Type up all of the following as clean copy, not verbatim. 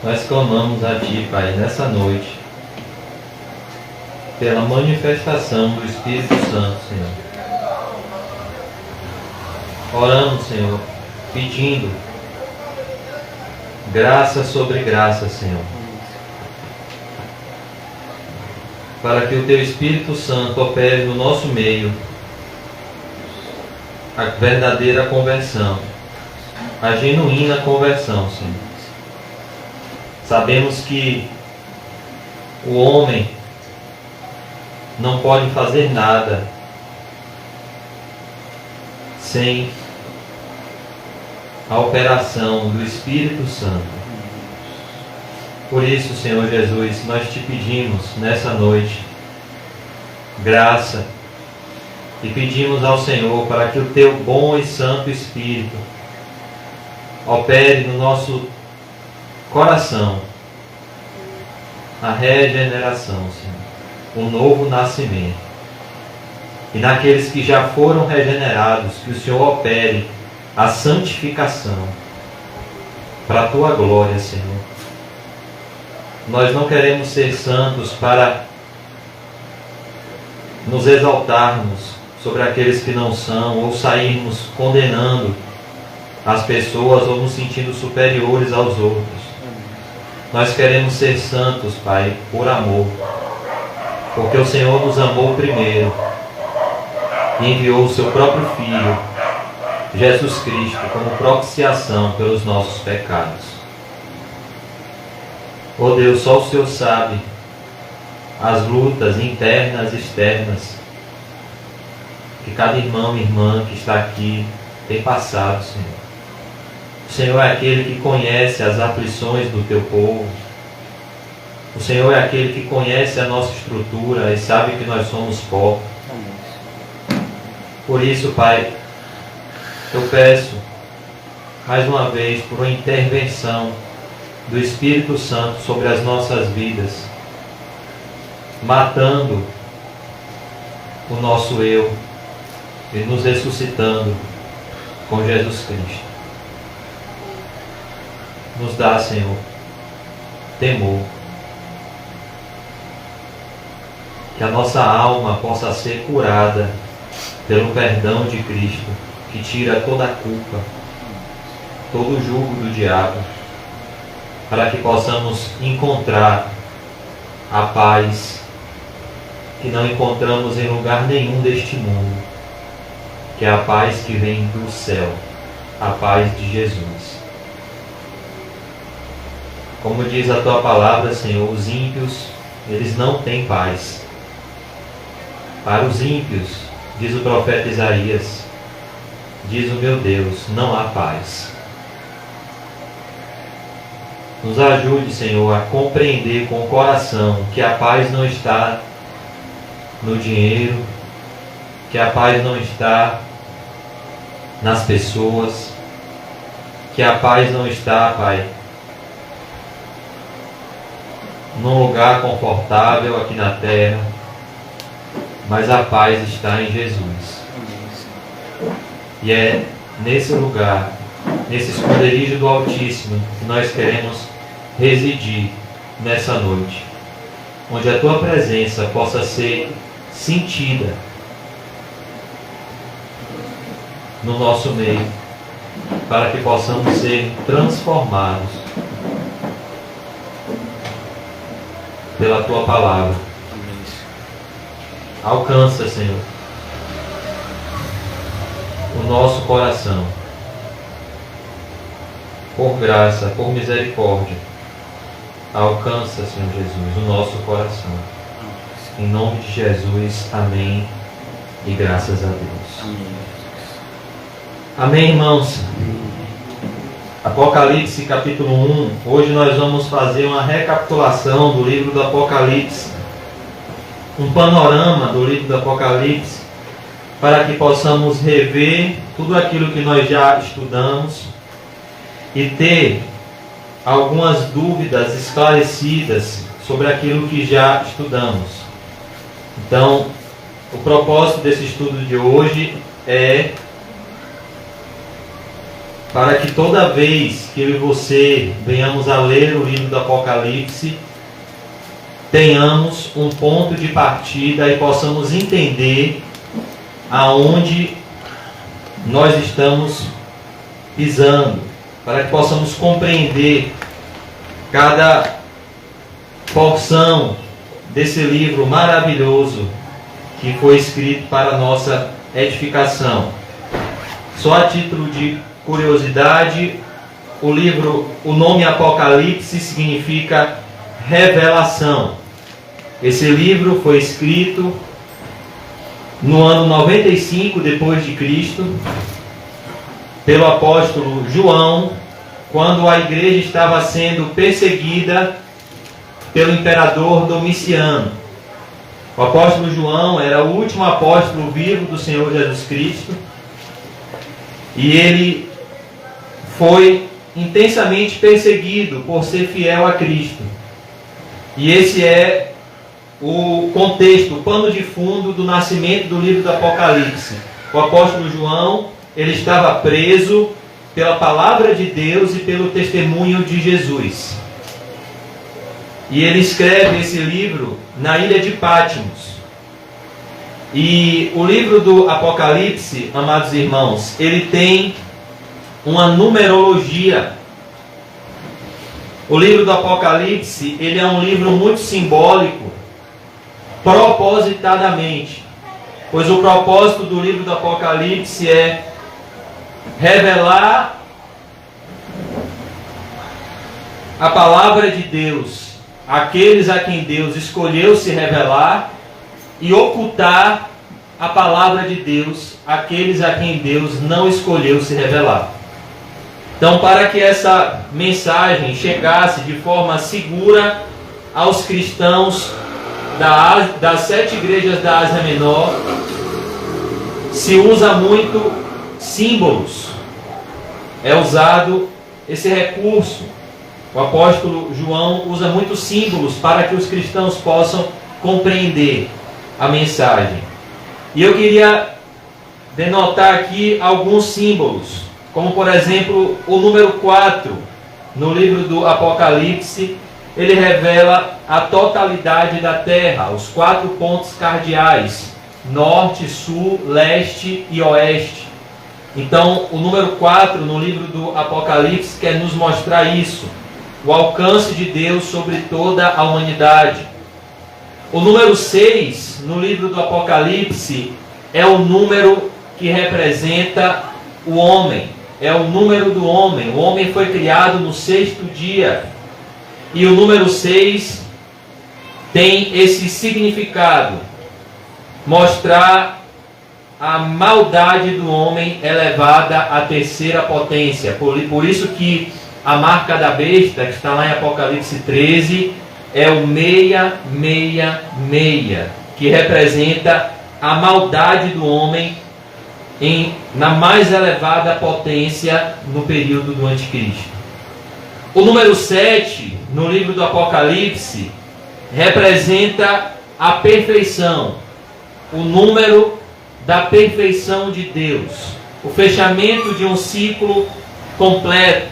Nós clamamos a Ti, Pai, nessa noite, pela manifestação do Espírito Santo, Senhor. Oramos, Senhor, pedindo graça sobre graça, Senhor, para que o Teu Espírito Santo opere no nosso meio a verdadeira conversão, a genuína conversão, Senhor. Sabemos que o homem não pode fazer nada sem a operação do Espírito Santo. Por isso, Senhor Jesus, nós te pedimos nessa noite graça e pedimos ao Senhor para que o Teu bom e santo Espírito opere no nosso coração a regeneração, Senhor, o novo nascimento. E naqueles que já foram regenerados, que o Senhor opere a santificação para a Tua glória, Senhor. Nós não queremos ser santos para nos exaltarmos sobre aqueles que não são, ou sairmos condenando as pessoas ou nos sentindo superiores aos outros. Nós queremos ser santos, Pai, por amor, porque o Senhor nos amou primeiro e enviou o Seu próprio Filho, Jesus Cristo, como propiciação pelos nossos pecados. Oh Deus, só o Senhor sabe as lutas internas e externas que cada irmão e irmã que está aqui tem passado, Senhor. O Senhor é aquele que conhece as aflições do Teu povo. O Senhor é aquele que conhece a nossa estrutura e sabe que nós somos pó. Por isso, Pai, eu peço mais uma vez por uma intervenção do Espírito Santo sobre as nossas vidas, matando o nosso eu e nos ressuscitando com Jesus Cristo. Nos dá, Senhor, temor. Que a nossa alma possa ser curada pelo perdão de Cristo, que tira toda a culpa, todo o jugo do diabo, para que possamos encontrar a paz que não encontramos em lugar nenhum deste mundo, que é a paz que vem do céu, a paz de Jesus. Como diz a Tua palavra, Senhor, os ímpios, eles não têm paz. Para os ímpios, diz o profeta Isaías, diz o meu Deus, não há paz. Nos ajude, Senhor, a compreender com o coração que a paz não está no dinheiro, que a paz não está nas pessoas, que a paz não está, Pai, num lugar confortável aqui na terra, mas a paz está em Jesus. E é nesse lugar, nesse esconderijo do Altíssimo, que nós queremos residir nessa noite, onde a Tua presença possa ser sentida no nosso meio, para que possamos ser transformados pela Tua palavra. Alcança, Senhor, o nosso coração, por graça, por misericórdia. Alcança, Senhor Jesus, o nosso coração. Em nome de Jesus, amém e graças a Deus. Amém, irmãos? Apocalipse capítulo 1. Hoje nós vamos fazer uma recapitulação do livro do Apocalipse, um panorama do livro do Apocalipse, para que possamos rever tudo aquilo que nós já estudamos e ter algumas dúvidas esclarecidas sobre aquilo que já estudamos. Então, o propósito desse estudo de hoje é para que toda vez que eu e você venhamos a ler o livro do Apocalipse, tenhamos um ponto de partida e possamos entender aonde nós estamos pisando, para que possamos compreender cada porção desse livro maravilhoso que foi escrito para a nossa edificação. Só a título de curiosidade, o nome Apocalipse significa revelação. Esse livro foi escrito no ano 95 depois de Cristo pelo apóstolo João, quando a igreja estava sendo perseguida pelo imperador Domiciano. O apóstolo João era o último apóstolo vivo do Senhor Jesus Cristo, e ele foi intensamente perseguido por ser fiel a Cristo. E esse é o contexto, o pano de fundo do nascimento do livro do Apocalipse. O apóstolo João, ele estava preso pela palavra de Deus e pelo testemunho de Jesus. E ele escreve esse livro na ilha de Patmos. E o livro do Apocalipse, amados irmãos, ele tem uma numerologia. O livro do Apocalipse, ele é um livro muito simbólico, propositadamente, pois o propósito do livro do Apocalipse é revelar a palavra de Deus àqueles a quem Deus escolheu se revelar, e ocultar a palavra de Deus àqueles a quem Deus não escolheu se revelar. Então, para que essa mensagem chegasse de forma segura aos cristãos das 7 igrejas da Ásia Menor, se usa muito símbolos. É usado esse recurso. O apóstolo João usa muitos símbolos para que os cristãos possam compreender a mensagem. E eu queria denotar aqui alguns símbolos, como por exemplo o número 4 no livro do Apocalipse. Ele revela a totalidade da terra, os 4 pontos cardeais: norte, sul, leste e oeste. Então o número 4 no livro do Apocalipse quer nos mostrar isso, o alcance de Deus sobre toda a humanidade. O número 6 no livro do Apocalipse é o número que representa o homem, é o número do homem. O homem foi criado no 6º dia. E o número 6 tem esse significado: mostrar a maldade do homem elevada à 3ª potência. Por isso que a marca da besta, que está lá em Apocalipse 13, é o 666, que representa a maldade do homem na mais elevada potência no período do Anticristo. O número 7 no livro do Apocalipse representa a perfeição, o número da perfeição de Deus, o fechamento de um ciclo completo.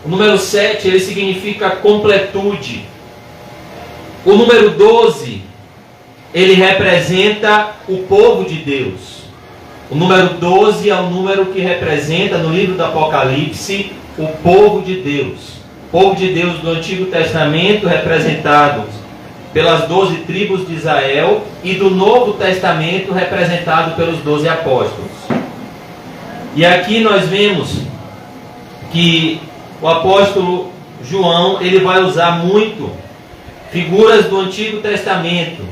O número 7, ele significa completude. O número 12, ele representa o povo de Deus. O número 12 é o número que representa no livro do Apocalipse o povo de Deus. O povo de Deus do Antigo Testamento, representado pelas 12 tribos de Israel, e do Novo Testamento, representado pelos 12 apóstolos. E aqui nós vemos que o apóstolo João, ele vai usar muito figuras do Antigo Testamento,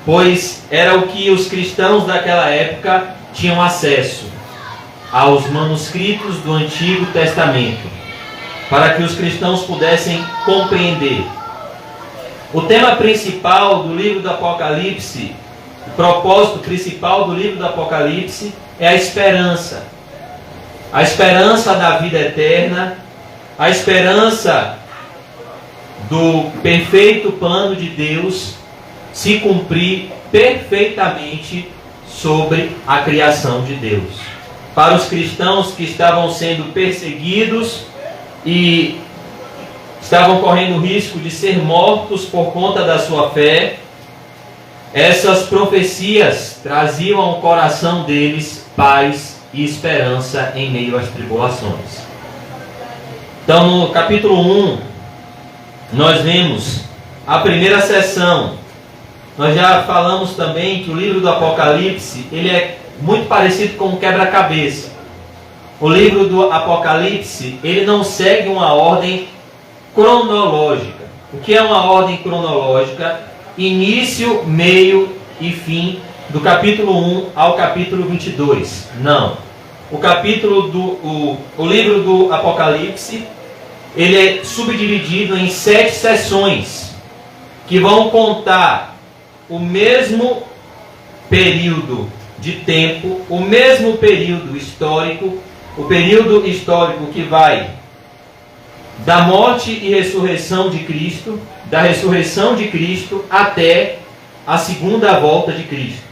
pois era o que os cristãos daquela época tinham acesso, aos manuscritos do Antigo Testamento, para que os cristãos pudessem compreender. O tema principal do livro do Apocalipse, o propósito principal do livro do Apocalipse é a esperança. A esperança da vida eterna, a esperança do perfeito plano de Deus se cumprir perfeitamente sobre a criação de Deus. para os cristãos que estavam sendo perseguidos e estavam correndo o risco de ser mortos por conta da sua fé. Essas profecias traziam ao coração deles paz e esperança em meio às tribulações. Então, no capítulo 1, nós vemos a primeira sessão. Nós já falamos também que o livro do Apocalipse, ele é muito parecido com um quebra-cabeça. O livro do Apocalipse, ele não segue uma ordem cronológica. O que é uma ordem cronológica? Início, meio e fim, do capítulo 1 ao capítulo 22. Não. O livro do Apocalipse, ele é subdividido em 7 sessões, que vão contar o mesmo período de tempo, o mesmo período histórico, o período histórico que vai da morte e ressurreição de Cristo, da ressurreição de Cristo até a segunda volta de Cristo.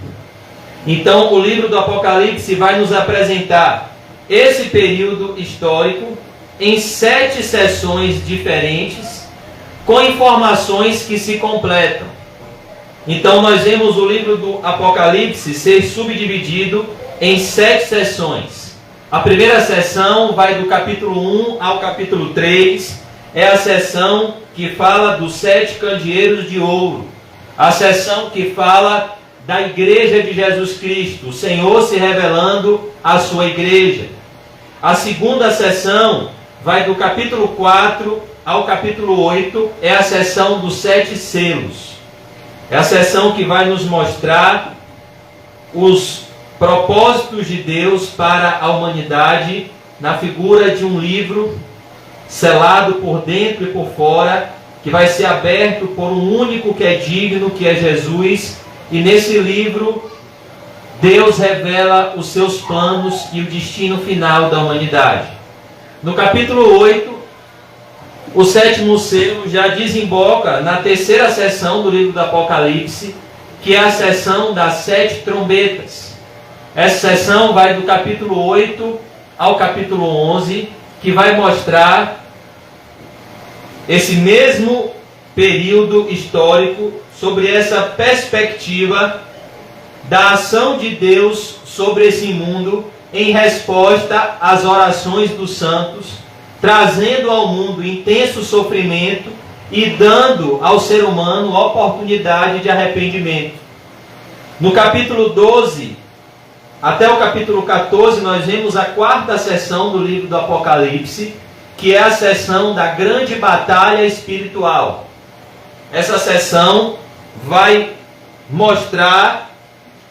Então, o livro do Apocalipse vai nos apresentar esse período histórico em 7 sessões diferentes, com informações que se completam. Então, nós vemos o livro do Apocalipse ser subdividido em 7 sessões. A primeira sessão vai do capítulo 1 ao capítulo 3. É a sessão que fala dos 7 candeeiros de ouro. A sessão que fala da igreja de Jesus Cristo, o Senhor se revelando à sua igreja. A segunda sessão vai do capítulo 4 ao capítulo 8. É a sessão dos 7 selos. É a sessão que vai nos mostrar os propósitos de Deus para a humanidade na figura de um livro selado por dentro e por fora, que vai ser aberto por um único que é digno, que é Jesus. E nesse livro Deus revela os seus planos e o destino final da humanidade. No capítulo 8, o 7º selo já desemboca na terceira sessão do livro do Apocalipse, que é a sessão das 7 trombetas. Essa sessão vai do capítulo 8 ao capítulo 11, que vai mostrar esse mesmo período histórico, sobre essa perspectiva da ação de Deus sobre esse mundo, em resposta às orações dos santos, trazendo ao mundo intenso sofrimento e dando ao ser humano oportunidade de arrependimento. No capítulo 12 até o capítulo 14, nós vemos a quarta sessão do livro do Apocalipse, que é a sessão da grande batalha espiritual. Essa sessão vai mostrar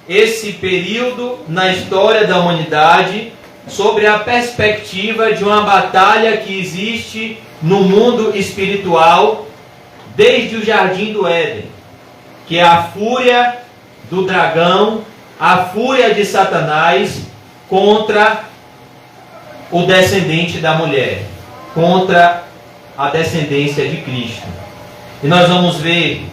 esse período na história da humanidade, sobre a perspectiva de uma batalha que existe no mundo espiritual desde o Jardim do Éden, que é a fúria do dragão, a fúria de Satanás contra o descendente da mulher, contra a descendência de Cristo. E nós vamos ver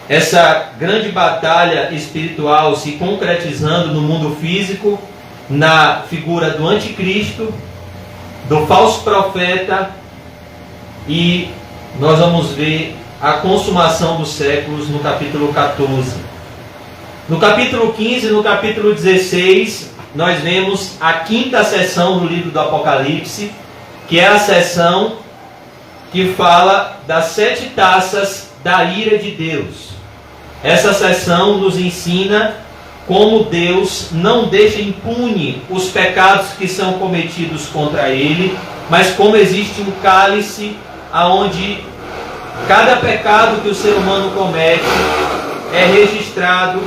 essa grande batalha espiritual se concretizando no mundo físico, na figura do anticristo, do falso profeta, e nós vamos ver a consumação dos séculos no capítulo 14. No capítulo 15 e no capítulo 16, nós vemos a quinta sessão do livro do Apocalipse, que é a sessão que fala das 7 taças da ira de Deus. Essa sessão nos ensina como Deus não deixa impune os pecados que são cometidos contra Ele, mas como existe um cálice onde cada pecado que o ser humano comete é registrado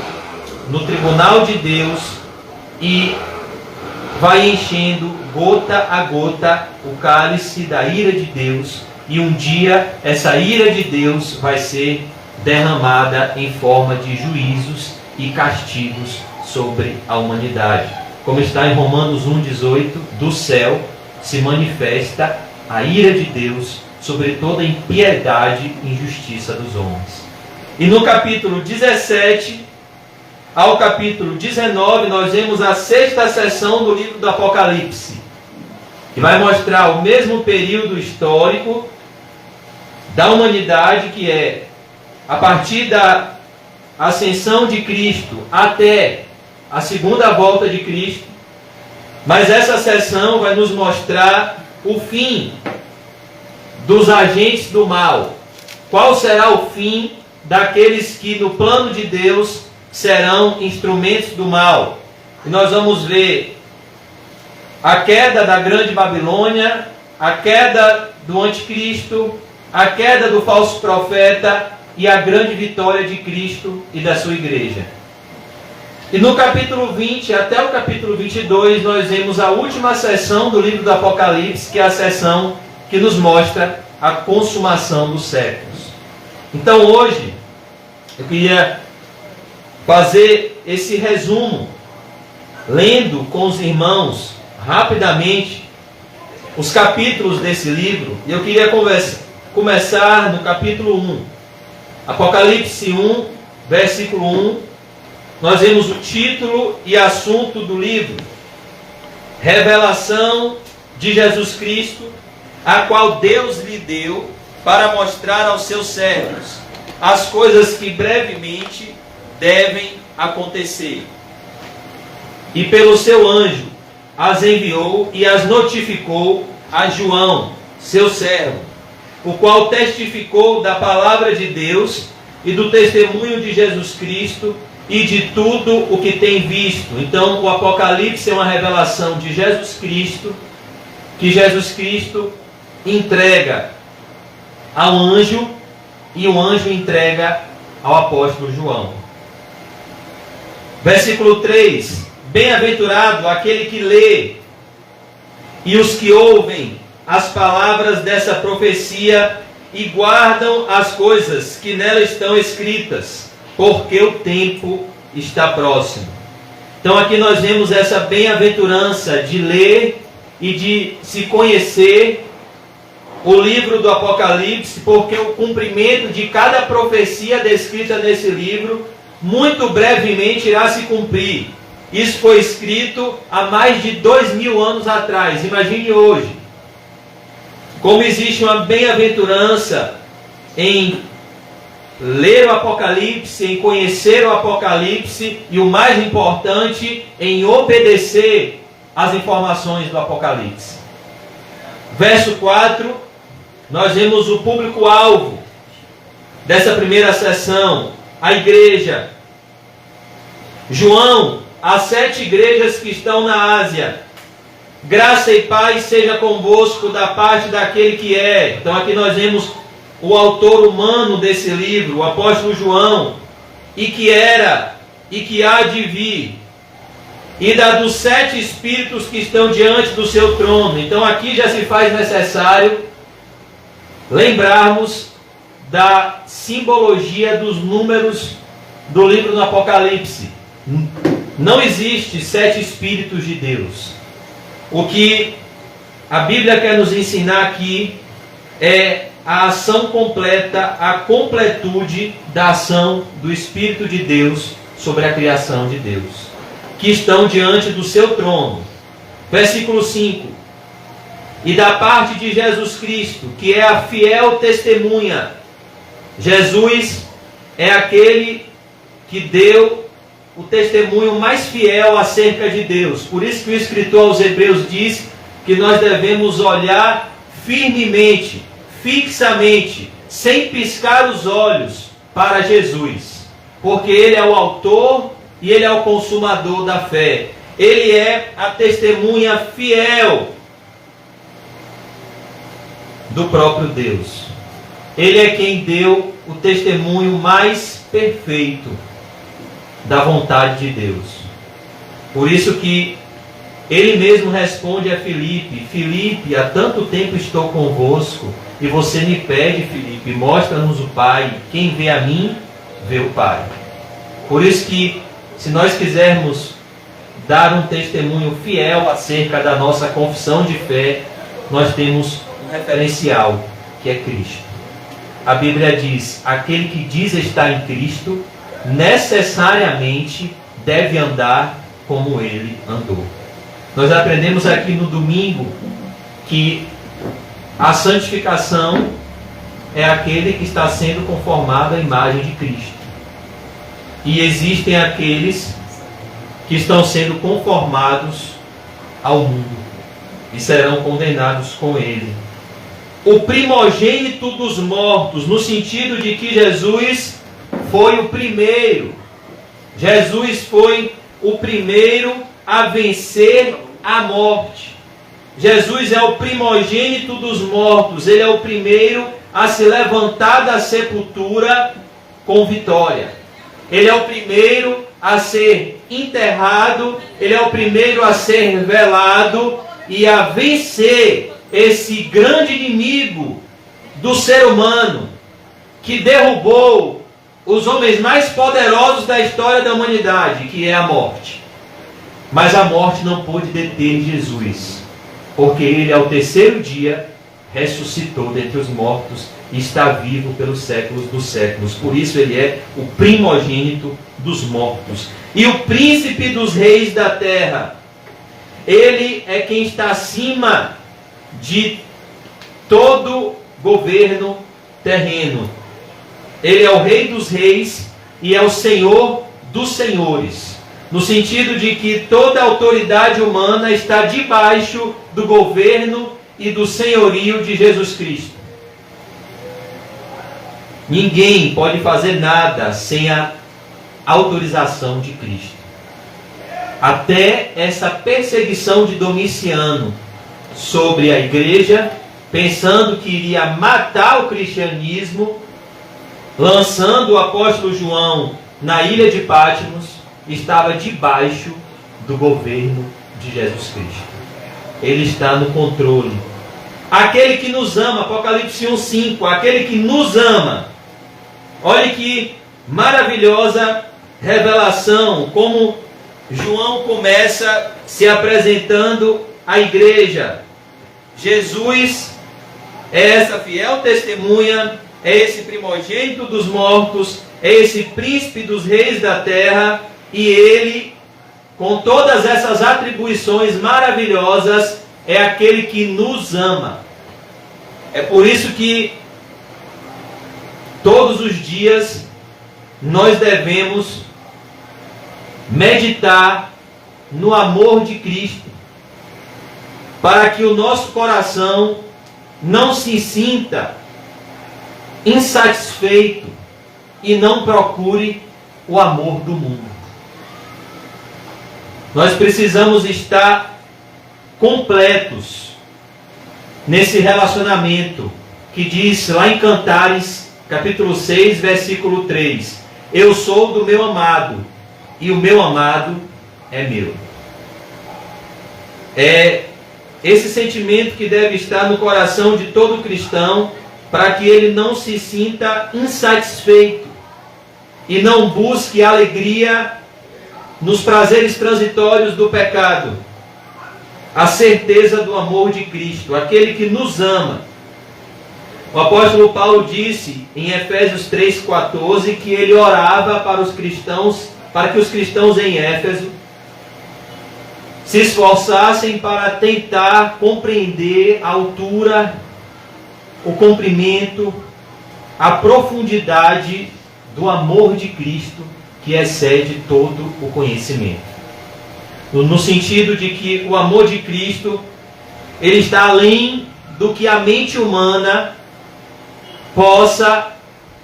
no tribunal de Deus e vai enchendo gota a gota o cálice da ira de Deus, e um dia essa ira de Deus vai ser derramada em forma de juízos e castigos sobre a humanidade. Como está em Romanos 1,18, do céu se manifesta a ira de Deus sobre toda impiedade e injustiça dos homens. E no capítulo 17, ao capítulo 19, nós vemos a 6ª sessão do livro do Apocalipse, que vai mostrar o mesmo período histórico da humanidade, que é a partir da ascensão de Cristo até a segunda volta de Cristo. Mas essa sessão vai nos mostrar o fim dos agentes do mal. Qual será o fim daqueles que no plano de Deus serão instrumentos do mal? E nós vamos ver a queda da grande Babilônia, a queda do anticristo, a queda do falso profeta e a grande vitória de Cristo e da sua igreja. E no capítulo 20 até o capítulo 22, nós vemos a última sessão do livro do Apocalipse, que é a sessão que nos mostra a consumação dos séculos. Então hoje, eu queria fazer esse resumo, lendo com os irmãos, rapidamente, os capítulos desse livro. E eu queria começar no capítulo 1. Apocalipse 1, versículo 1. Nós vemos o título e assunto do livro: Revelação de Jesus Cristo, a qual Deus lhe deu para mostrar aos seus servos as coisas que brevemente devem acontecer. E pelo seu anjo as enviou e as notificou a João, seu servo, o qual testificou da palavra de Deus e do testemunho de Jesus Cristo e de tudo o que tem visto. Então o Apocalipse é uma revelação de Jesus Cristo, que Jesus Cristo entrega ao anjo e o anjo entrega ao apóstolo João. Versículo 3: Bem-aventurado aquele que lê e os que ouvem as palavras dessa profecia e guardam as coisas que nela estão escritas, porque o tempo está próximo. Então aqui nós vemos essa bem-aventurança de ler e de se conhecer o livro do Apocalipse, porque o cumprimento de cada profecia descrita nesse livro, muito brevemente irá se cumprir. Isso foi escrito há mais de 2000 anos atrás. Imagine hoje, como existe uma bem-aventurança em ler o Apocalipse, em conhecer o Apocalipse e, o mais importante, em obedecer às informações do Apocalipse. Verso 4, nós vemos o público-alvo dessa primeira sessão, a igreja. João, às 7 igrejas que estão na Ásia: graça e paz seja convosco da parte daquele que é. Então aqui nós vemos o autor humano desse livro, o apóstolo João, e que era e que há de vir, e dos 7 espíritos que estão diante do seu trono. Então aqui já se faz necessário lembrarmos da simbologia dos números do livro do Apocalipse. Não existe 7 espíritos de Deus. O que a Bíblia quer nos ensinar aqui é a ação completa, a completude da ação do Espírito de Deus sobre a criação de Deus, que estão diante do seu trono. Versículo 5: E da parte de Jesus Cristo, que é a fiel testemunha. Jesus é aquele que deu o testemunho mais fiel acerca de Deus. Por isso que o escritor aos Hebreus diz que nós devemos olhar firmemente, fixamente, sem piscar os olhos, para Jesus, porque Ele é o autor e Ele é o consumador da fé. Ele é a testemunha fiel do próprio Deus. Ele é quem deu o testemunho mais perfeito da vontade de Deus. Por isso que ele mesmo responde a Filipe: Filipe, há tanto tempo estou convosco, e você me pede, Filipe, mostra-nos o Pai. Quem vê a mim, vê o Pai. Por isso que, se nós quisermos dar um testemunho fiel acerca da nossa confissão de fé, nós temos um referencial, que é Cristo. A Bíblia diz: aquele que diz estar em Cristo, necessariamente deve andar como ele andou. Nós aprendemos aqui no domingo que a santificação é aquele que está sendo conformado à imagem de Cristo. E existem aqueles que estão sendo conformados ao mundo e serão condenados com ele. O primogênito dos mortos, no sentido de que Jesus foi o primeiro. Jesus foi o primeiro a vencer a morte. Jesus é o primogênito dos mortos. Ele é o primeiro a se levantar da sepultura com vitória. Ele é o primeiro a ser enterrado. Ele é o primeiro a ser velado e a vencer esse grande inimigo do ser humano, que derrubou os homens mais poderosos da história da humanidade, que é a morte. Mas a morte não pôde deter Jesus, porque ele ao terceiro dia ressuscitou dentre os mortos e está vivo pelos séculos dos séculos. Por isso ele é o primogênito dos mortos e o príncipe dos reis da terra. Ele é quem está acima de todo governo terreno. Ele é o rei dos reis e é o senhor dos senhores, no sentido de que toda autoridade humana está debaixo do governo e do senhorio de Jesus Cristo. Ninguém pode fazer nada sem a autorização de Cristo. Até essa perseguição de Domiciano sobre a igreja, pensando que iria matar o cristianismo, lançando o apóstolo João na ilha de Patmos, estava debaixo do governo de Jesus Cristo. Ele está no controle. Aquele que nos ama, Apocalipse 1:5, aquele que nos ama. Olha que maravilhosa revelação, como João começa se apresentando à igreja. Jesus é essa fiel testemunha, é esse primogênito dos mortos, é esse príncipe dos reis da terra, e ele, com todas essas atribuições maravilhosas, é aquele que nos ama. É por isso que todos os dias nós devemos meditar no amor de Cristo, para que o nosso coração não se sinta insatisfeito e não procure o amor do mundo. Nós precisamos estar completos nesse relacionamento que diz lá em Cantares, capítulo 6, versículo 3: eu sou do meu amado e o meu amado é meu. É esse sentimento que deve estar no coração de todo cristão, para que ele não se sinta insatisfeito e não busque alegria nos prazeres transitórios do pecado. A certeza do amor de Cristo, aquele que nos ama. O apóstolo Paulo disse em Efésios 3,14 que ele orava para os cristãos, para que os cristãos em Éfeso se esforçassem para tentar compreender a altura, o comprimento, a profundidade do amor de Cristo, que excede todo o conhecimento. No sentido de que o amor de Cristo, ele está além do que a mente humana possa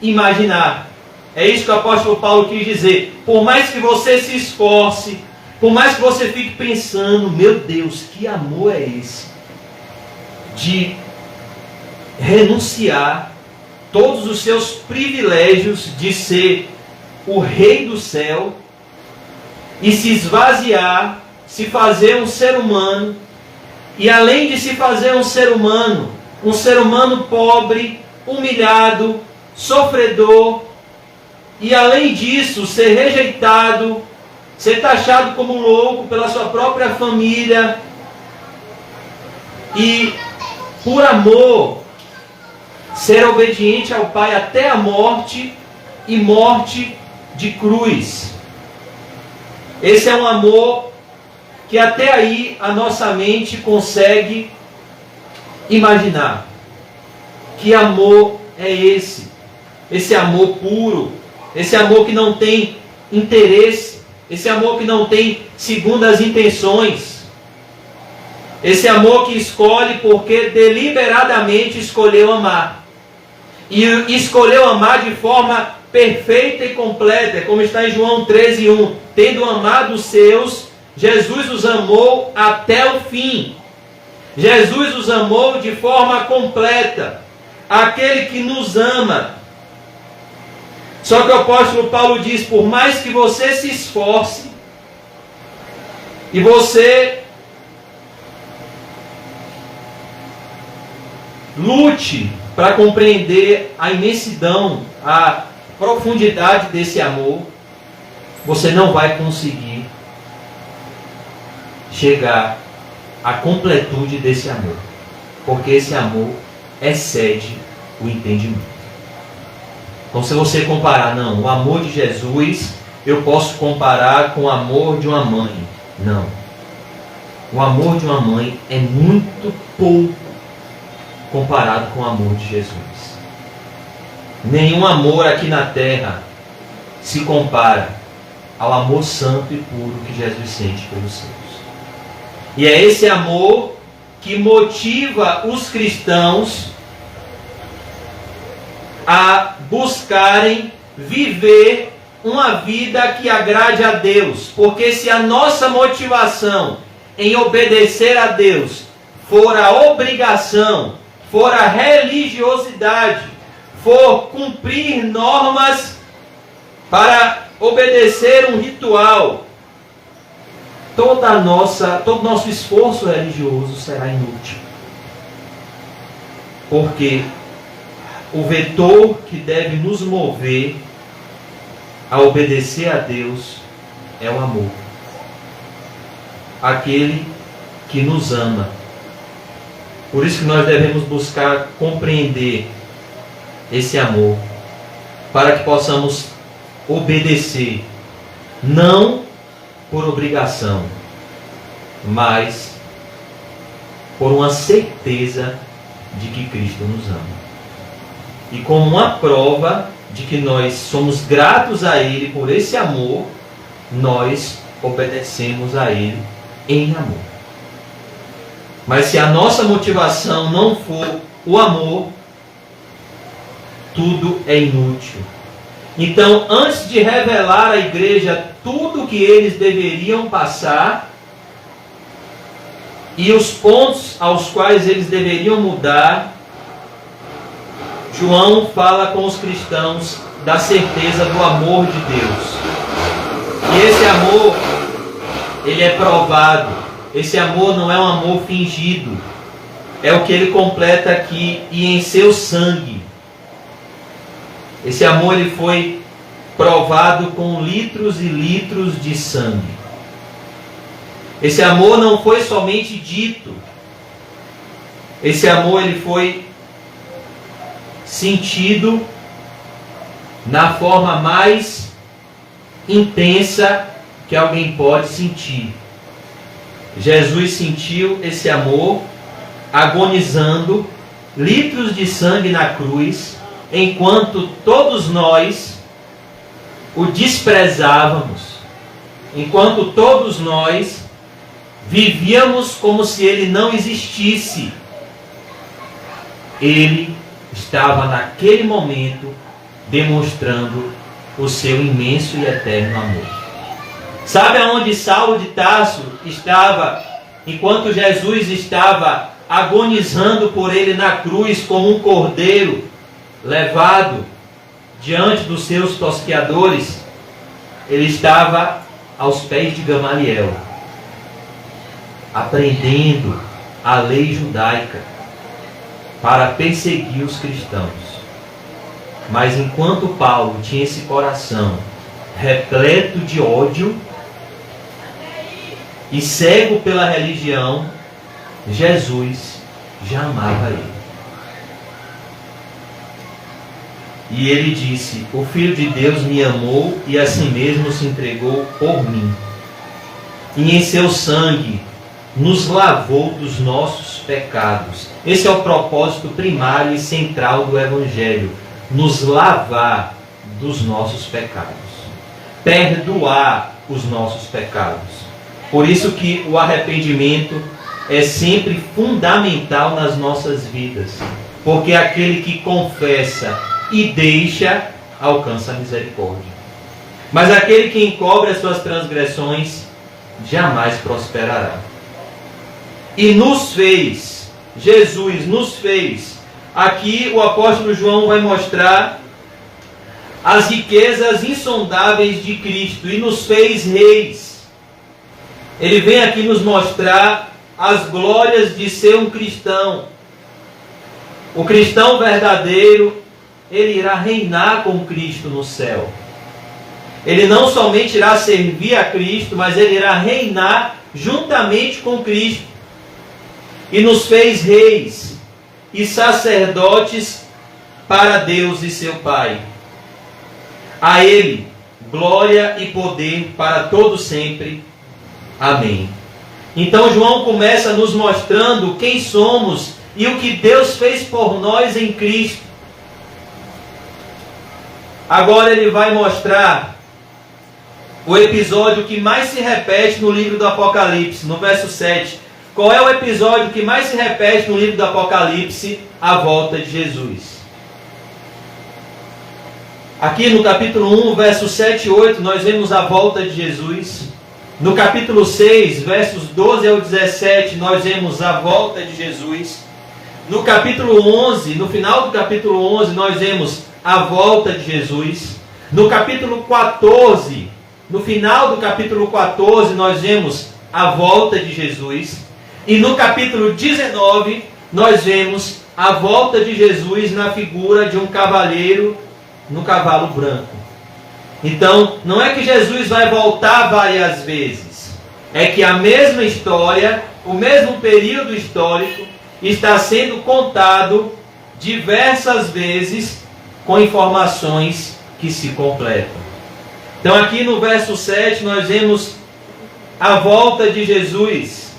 imaginar. É isso que o apóstolo Paulo quis dizer. Por mais que você se esforce, por mais que você fique pensando, meu Deus, que amor é esse? De renunciar todos os seus privilégios de ser o rei do céu e se esvaziar, se fazer um ser humano, e além de se fazer um ser humano pobre, humilhado, sofredor, e além disso ser rejeitado, ser taxado como um louco pela sua própria família, e por amor ser obediente ao Pai até a morte, e morte de cruz. Esse é um amor que até aí a nossa mente consegue imaginar. Que amor é esse? Esse amor puro, esse amor que não tem interesse, esse amor que não tem segundas intenções, esse amor que escolhe porque deliberadamente escolheu amar. E escolheu amar de forma perfeita e completa, como está em João 13:1. Tendo amado os seus, Jesus os amou até o fim. Jesus os amou de forma completa. Aquele que nos ama. Só que o apóstolo Paulo diz, por mais que você se esforce, e você lute para compreender a imensidão, a profundidade desse amor, você não vai conseguir chegar à completude desse amor. Porque esse amor excede o entendimento. Então, se você comparar, não, o amor de Jesus, eu posso comparar com o amor de uma mãe. Não. O amor de uma mãe é muito pouco comparado com o amor de Jesus. Nenhum amor aqui na terra se compara ao amor santo e puro que Jesus sente pelos seus. E é esse amor que motiva os cristãos a buscarem viver uma vida que agrade a Deus. Porque se a nossa motivação em obedecer a Deus for a obrigação, for a religiosidade, for cumprir normas para obedecer um ritual, todo nosso esforço religioso será inútil. Porque o vetor que deve nos mover a obedecer a Deus é o amor. Aquele que nos ama. Por isso que nós devemos buscar compreender esse amor, para que possamos obedecer, não por obrigação, mas por uma certeza de que Cristo nos ama. E como uma prova de que nós somos gratos a Ele por esse amor, nós obedecemos a Ele em amor. Mas se a nossa motivação não for o amor, tudo é inútil. Então, antes de revelar à igreja tudo o que eles deveriam passar e os pontos aos quais eles deveriam mudar, João fala com os cristãos da certeza do amor de Deus. E esse amor, ele é provado. Esse amor não é um amor fingido. É o que ele completa aqui, e em seu sangue. Esse amor, ele foi provado com litros e litros de sangue. Esse amor não foi somente dito. Esse amor, ele foi sentido na forma mais intensa que alguém pode sentir. Jesus sentiu esse amor agonizando, litros de sangue na cruz, enquanto todos nós o desprezávamos, enquanto todos nós vivíamos como se ele não existisse. Ele estava naquele momento demonstrando o seu imenso e eterno amor. Sabe aonde Saulo de Tarso estava enquanto Jesus estava agonizando por ele na cruz como um cordeiro levado diante dos seus tosqueadores? Ele estava aos pés de Gamaliel, aprendendo a lei judaica para perseguir os cristãos. Mas enquanto Paulo tinha esse coração repleto de ódio e cego pela religião, Jesus já amava ele. E ele disse: o Filho de Deus me amou e assim mesmo se entregou por mim. e em seu sangue nos lavou dos nossos pecados. Esse é o propósito primário e central do Evangelho: nos lavar dos nossos pecados, perdoar os nossos pecados. Por isso que o arrependimento é sempre fundamental nas nossas vidas, porque aquele que confessa e deixa alcança a misericórdia. Mas aquele que encobre as suas transgressões jamais prosperará. E nos fez, Jesus nos fez. Aqui o apóstolo João vai mostrar as riquezas insondáveis de Cristo e nos fez reis. Ele vem aqui nos mostrar as glórias de ser um cristão. O cristão verdadeiro, ele irá reinar com Cristo no céu. Ele não somente irá servir a Cristo, mas ele irá reinar juntamente com Cristo. E nos fez reis e sacerdotes para Deus e seu Pai. A Ele glória e poder para todo sempre. Amém. Então João começa nos mostrando quem somos e o que Deus fez por nós em Cristo. Agora ele vai mostrar o episódio que mais se repete no livro do Apocalipse, no verso 7. Qual é o episódio que mais se repete no livro do Apocalipse? A volta de Jesus. Aqui no capítulo 1, versos 7 e 8, nós vemos a volta de Jesus. No capítulo 6, versos 12 ao 17, nós vemos a volta de Jesus. No capítulo 11, no final do capítulo 11, nós vemos a volta de Jesus. No capítulo 14, no final do capítulo 14, nós vemos a volta de Jesus. E no capítulo 19, nós vemos a volta de Jesus na figura de um cavaleiro no cavalo branco. Então, não é que Jesus vai voltar várias vezes. É que a mesma história, o mesmo período histórico, está sendo contado diversas vezes com informações que se completam. Então, aqui no verso 7, nós vemos a volta de Jesus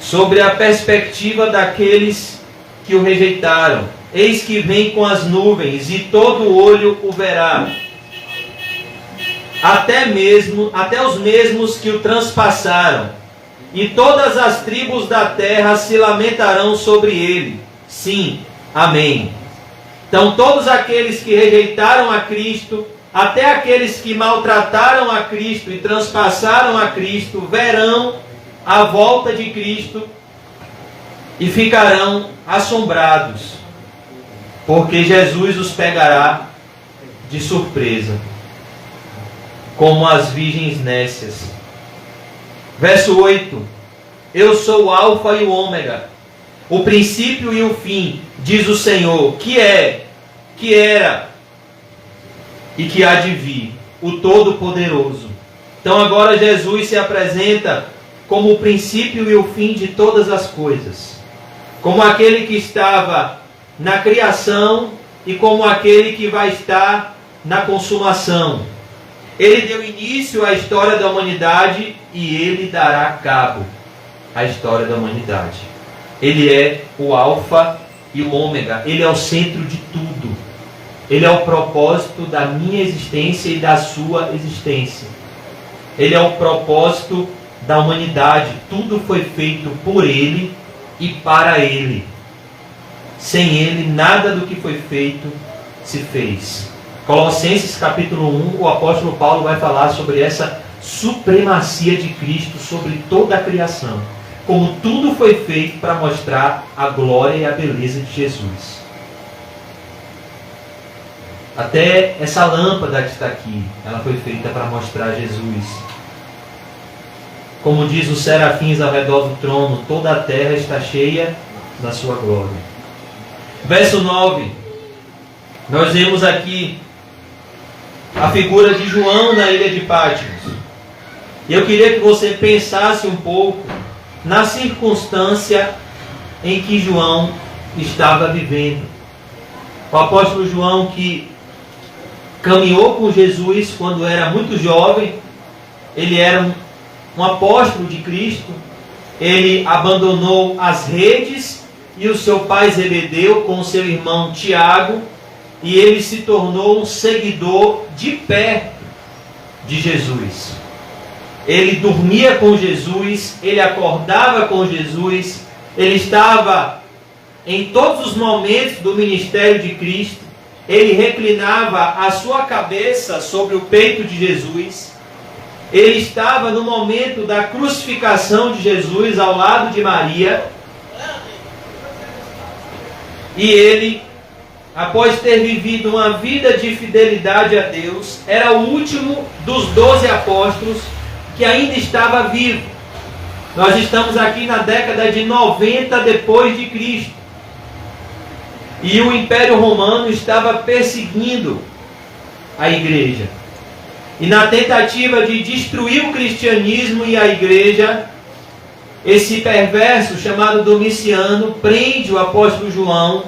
sobre a perspectiva daqueles que o rejeitaram. Eis que vem com as nuvens, e todo olho o verá. Até os mesmos que o transpassaram. E todas as tribos da terra se lamentarão sobre ele. Sim, amém. Então todos aqueles que rejeitaram a Cristo, até aqueles que maltrataram a Cristo e transpassaram a Cristo, verão a volta de Cristo e ficarão assombrados, porque Jesus os pegará de surpresa, como as virgens nécias. Verso 8: Eu sou o Alfa e o Ômega, o princípio e o fim, diz o Senhor, que é, que era e que há de vir, o Todo-Poderoso. Então agora Jesus se apresenta como o princípio e o fim de todas as coisas, como aquele que estava na criação e como aquele que vai estar na consumação. Ele deu início à história da humanidade e ele dará cabo à história da humanidade. Ele é o Alfa e o Ômega, ele é o centro de tudo. Ele é o propósito da minha existência e da sua existência. Ele é o propósito da humanidade. Tudo foi feito por ele e para ele. Sem ele, nada do que foi feito se fez. Colossenses capítulo 1, o apóstolo Paulo vai falar sobre essa supremacia de Cristo sobre toda a criação. Como tudo foi feito para mostrar a glória e a beleza de Jesus. Até essa lâmpada que está aqui, ela foi feita para mostrar Jesus. Como diz os serafins ao redor do trono, toda a terra está cheia da sua glória. Verso 9. Nós vemos aqui a figura de João na ilha de Patmos. E eu queria que você pensasse um pouco na circunstância em que João estava vivendo. O apóstolo João, que caminhou com Jesus quando era muito jovem, ele era um apóstolo de Cristo, ele abandonou as redes e o seu pai Zebedeu com o seu irmão Tiago, e ele se tornou um seguidor de perto de Jesus. Ele dormia com Jesus, ele acordava com Jesus, ele estava em todos os momentos do ministério de Cristo, ele reclinava a sua cabeça sobre o peito de Jesus, ele estava no momento da crucificação de Jesus ao lado de Maria, e ele, após ter vivido uma vida de fidelidade a Deus, era o último dos 12 apóstolos que ainda estava vivo. Nós estamos aqui na década de 90 depois de Cristo. E o Império Romano estava perseguindo a igreja. E na tentativa de destruir o cristianismo e a igreja, esse perverso chamado Domiciano prende o apóstolo João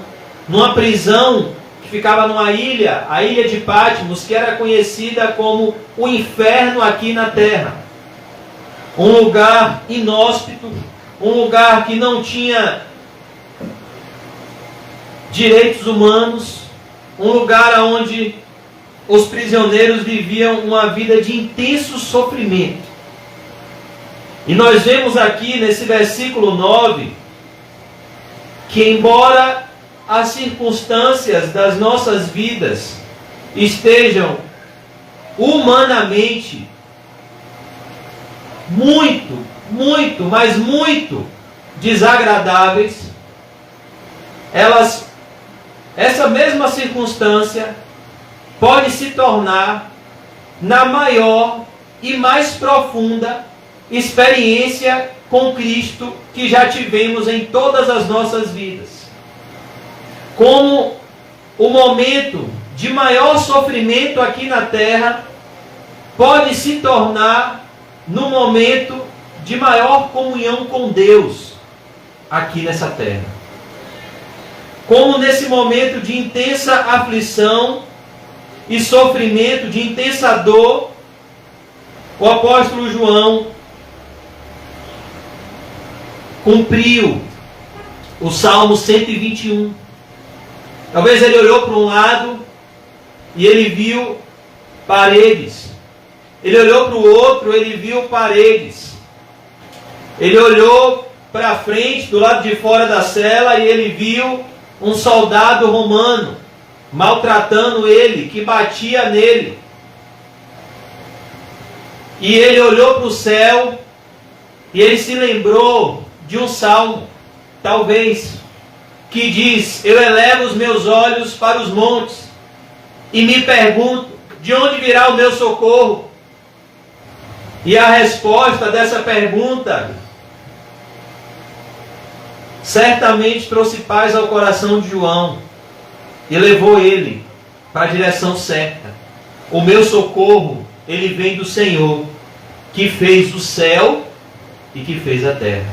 numa prisão que ficava numa ilha, a ilha de Patmos, que era conhecida como o inferno aqui na terra. Um lugar inóspito, um lugar que não tinha direitos humanos, um lugar onde os prisioneiros viviam uma vida de intenso sofrimento. E nós vemos aqui nesse versículo 9, que embora as circunstâncias das nossas vidas estejam humanamente mas muito desagradáveis, essa mesma circunstância pode se tornar na maior e mais profunda experiência com Cristo que já tivemos em todas as nossas vidas. Como o momento de maior sofrimento aqui na terra pode se tornar no momento de maior comunhão com Deus aqui nessa terra. Como nesse momento de intensa aflição e sofrimento, de intensa dor, o apóstolo João cumpriu o Salmo 121. Talvez ele olhou para um lado e ele viu paredes. Ele olhou para o outro, ele viu paredes. Ele olhou para frente, do lado de fora da cela, e ele viu um soldado romano maltratando ele, que batia nele. E ele olhou para o céu e ele se lembrou de um salmo, talvez, que diz: eu elevo os meus olhos para os montes e me pergunto, de onde virá o meu socorro? E a resposta dessa pergunta certamente trouxe paz ao coração de João e levou ele para a direção certa. O meu socorro, ele vem do Senhor, que fez o céu e que fez a terra.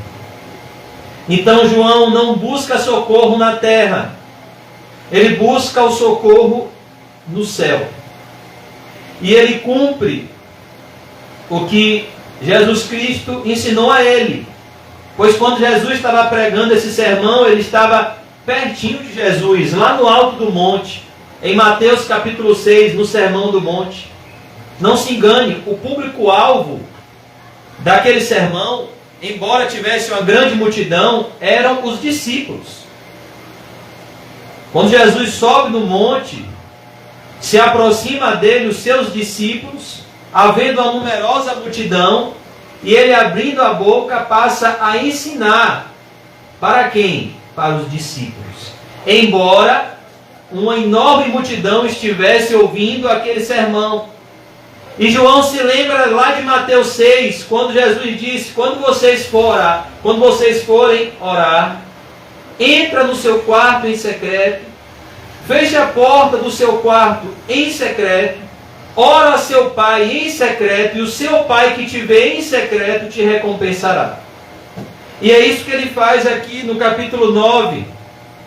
Então João não busca socorro na terra, ele busca o socorro no céu. E ele cumpre o que Jesus Cristo ensinou a ele. Pois quando Jesus estava pregando esse sermão, ele estava pertinho de Jesus, lá no alto do monte, em Mateus capítulo 6, no Sermão do Monte. Não se engane, o público-alvo daquele sermão, embora tivesse uma grande multidão, eram os discípulos. Quando Jesus sobe no monte, se aproxima dele os seus discípulos, havendo uma numerosa multidão, e ele, abrindo a boca, passa a ensinar. Para quem? Para os discípulos. Embora uma enorme multidão estivesse ouvindo aquele sermão. E João se lembra lá de Mateus 6, quando Jesus disse: quando vocês forem orar, entra no seu quarto em secreto, feche a porta do seu quarto em secreto, ora a seu pai em secreto, e o seu pai que te vê em secreto te recompensará. E é isso que ele faz aqui no capítulo 9,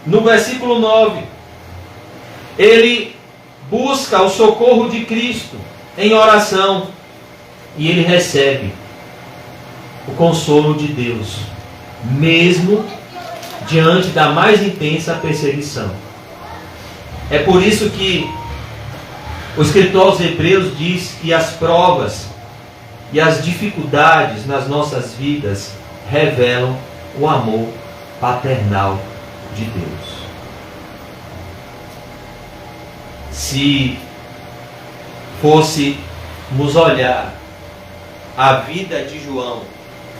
no versículo 9. Ele busca o socorro de Cristo em oração. e ele recebe o consolo de Deus, mesmo diante da mais intensa perseguição. É por isso que o escritor aos Hebreus diz que as provas e as dificuldades nas nossas vidas revelam o amor paternal de Deus. Se fôssemos olhar a vida de João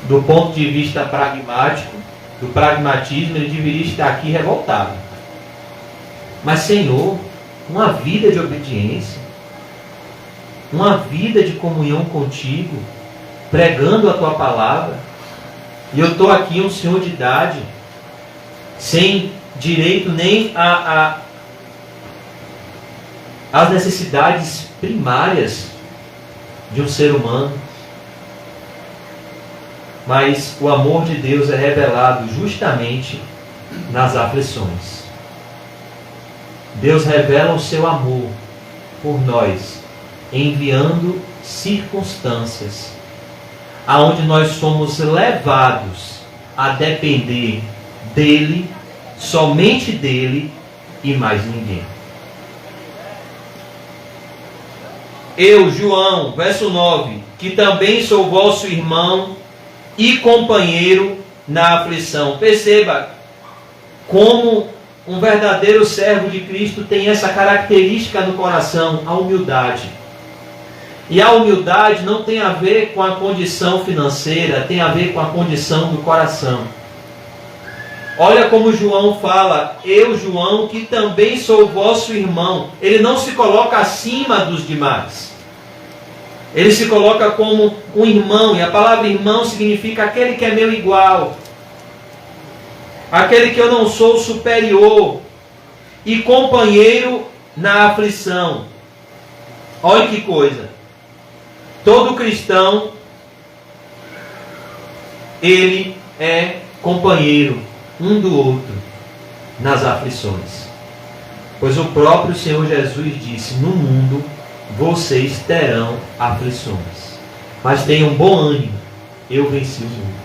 do ponto de vista pragmático, do pragmatismo, ele deveria estar aqui revoltado. Mas, Senhor, uma vida de obediência, uma vida de comunhão contigo, pregando a tua palavra, e eu estou aqui, um senhor de idade, sem direito nem às necessidades primárias de um ser humano. Mas o amor de Deus é revelado justamente nas aflições. Deus revela o seu amor por nós, enviando circunstâncias aonde nós somos levados a depender dele, somente dele e mais ninguém. Eu, João, verso 9, que também sou vosso irmão e companheiro na aflição. Perceba como um verdadeiro servo de Cristo tem essa característica no coração, a humildade. E a humildade não tem a ver com a condição financeira, tem a ver com a condição do coração. Olha como João fala, eu, João, que também sou vosso irmão. Ele não se coloca acima dos demais. Ele se coloca como um irmão, e a palavra irmão significa aquele que é meu igual, aquele que eu não sou superior, e companheiro na aflição. Olha que coisa. Todo cristão, ele é companheiro um do outro nas aflições. Pois o próprio Senhor Jesus disse, no mundo vocês terão aflições, mas tenham bom ânimo, eu venci o mundo.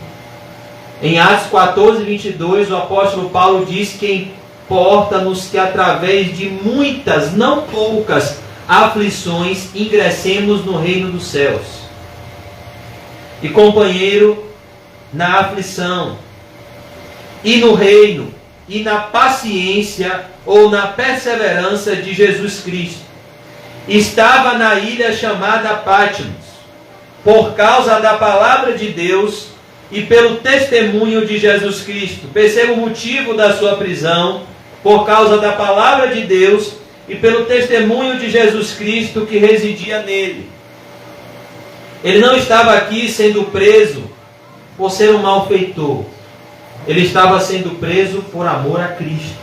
Em Atos 14, 22, o apóstolo Paulo diz que importa-nos que através de muitas, não poucas, aflições ingressemos no reino dos céus. E companheiro na aflição, e no reino, e na paciência ou na perseverança de Jesus Cristo. Estava na ilha chamada Pátimos, por causa da palavra de Deus e pelo testemunho de Jesus Cristo. Perceba o motivo da sua prisão, por causa da palavra de Deus e pelo testemunho de Jesus Cristo que residia nele. Ele não estava aqui sendo preso por ser um malfeitor. Ele estava sendo preso por amor a Cristo.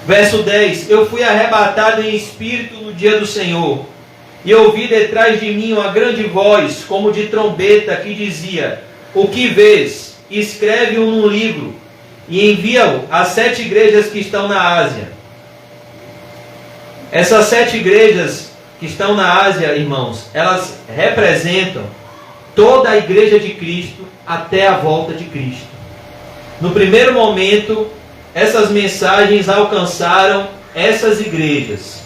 Verso 10. Eu fui arrebatado em espírito no dia do Senhor, e ouvi detrás de mim uma grande voz, como de trombeta, que dizia, o que vês? Escreve-o num livro, e envia-o às 7 igrejas que estão na Ásia. Essas 7 igrejas que estão na Ásia, irmãos, elas representam toda a igreja de Cristo até a volta de Cristo. No primeiro momento, essas mensagens alcançaram essas igrejas,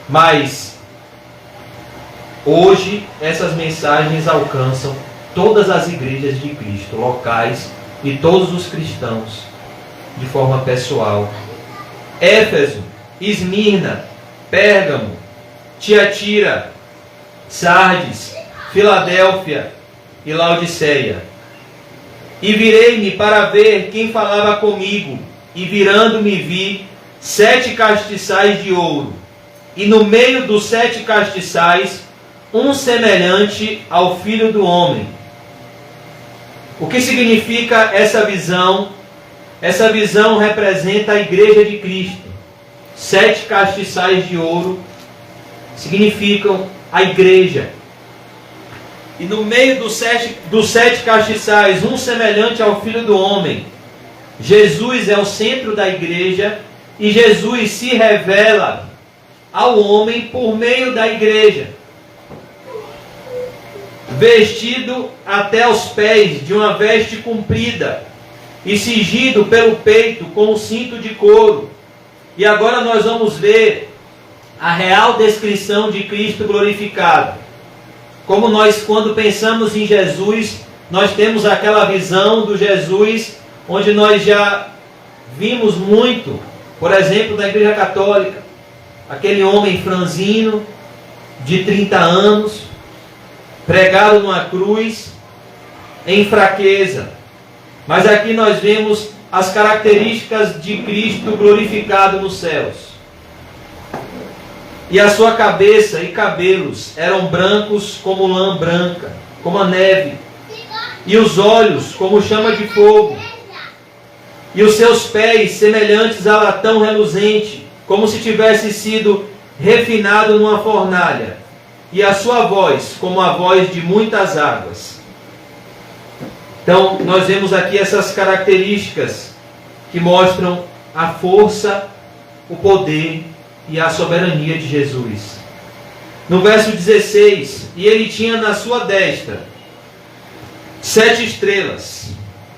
mas hoje essas mensagens alcançam todas as igrejas de Cristo, locais, e todos os cristãos de forma pessoal. Éfeso, Esmirna, Pérgamo, Tiatira, Sardes, Filadélfia e Laodiceia. E virei-me para ver quem falava comigo, e virando-me vi 7 castiçais de ouro, e no meio dos 7 castiçais, um semelhante ao Filho do Homem. O que significa essa visão? Essa visão representa a igreja de Cristo. 7 castiçais de ouro significam a igreja. E no meio dos 7 castiçais, um semelhante ao Filho do Homem. Jesus é o centro da igreja, e Jesus se revela ao homem por meio da igreja. vestido até os pés de uma veste comprida, e cingido pelo peito com um cinto de couro. E agora nós vamos ver a real descrição de Cristo glorificado. Como nós, quando pensamos em Jesus, nós temos aquela visão do Jesus, onde nós já vimos muito, por exemplo, na Igreja Católica, aquele homem franzino, de 30 anos, pregado numa cruz, em fraqueza. Mas aqui nós vemos as características de Cristo glorificado nos céus. E a sua cabeça e cabelos eram brancos como lã branca, como a neve, e os olhos como chama de fogo, e os seus pés semelhantes a latão reluzente, como se tivesse sido refinado numa fornalha, e a sua voz como a voz de muitas águas. Então, nós vemos aqui essas características que mostram a força, o poder e a soberania de Jesus. No verso 16, e ele tinha na sua destra 7 estrelas,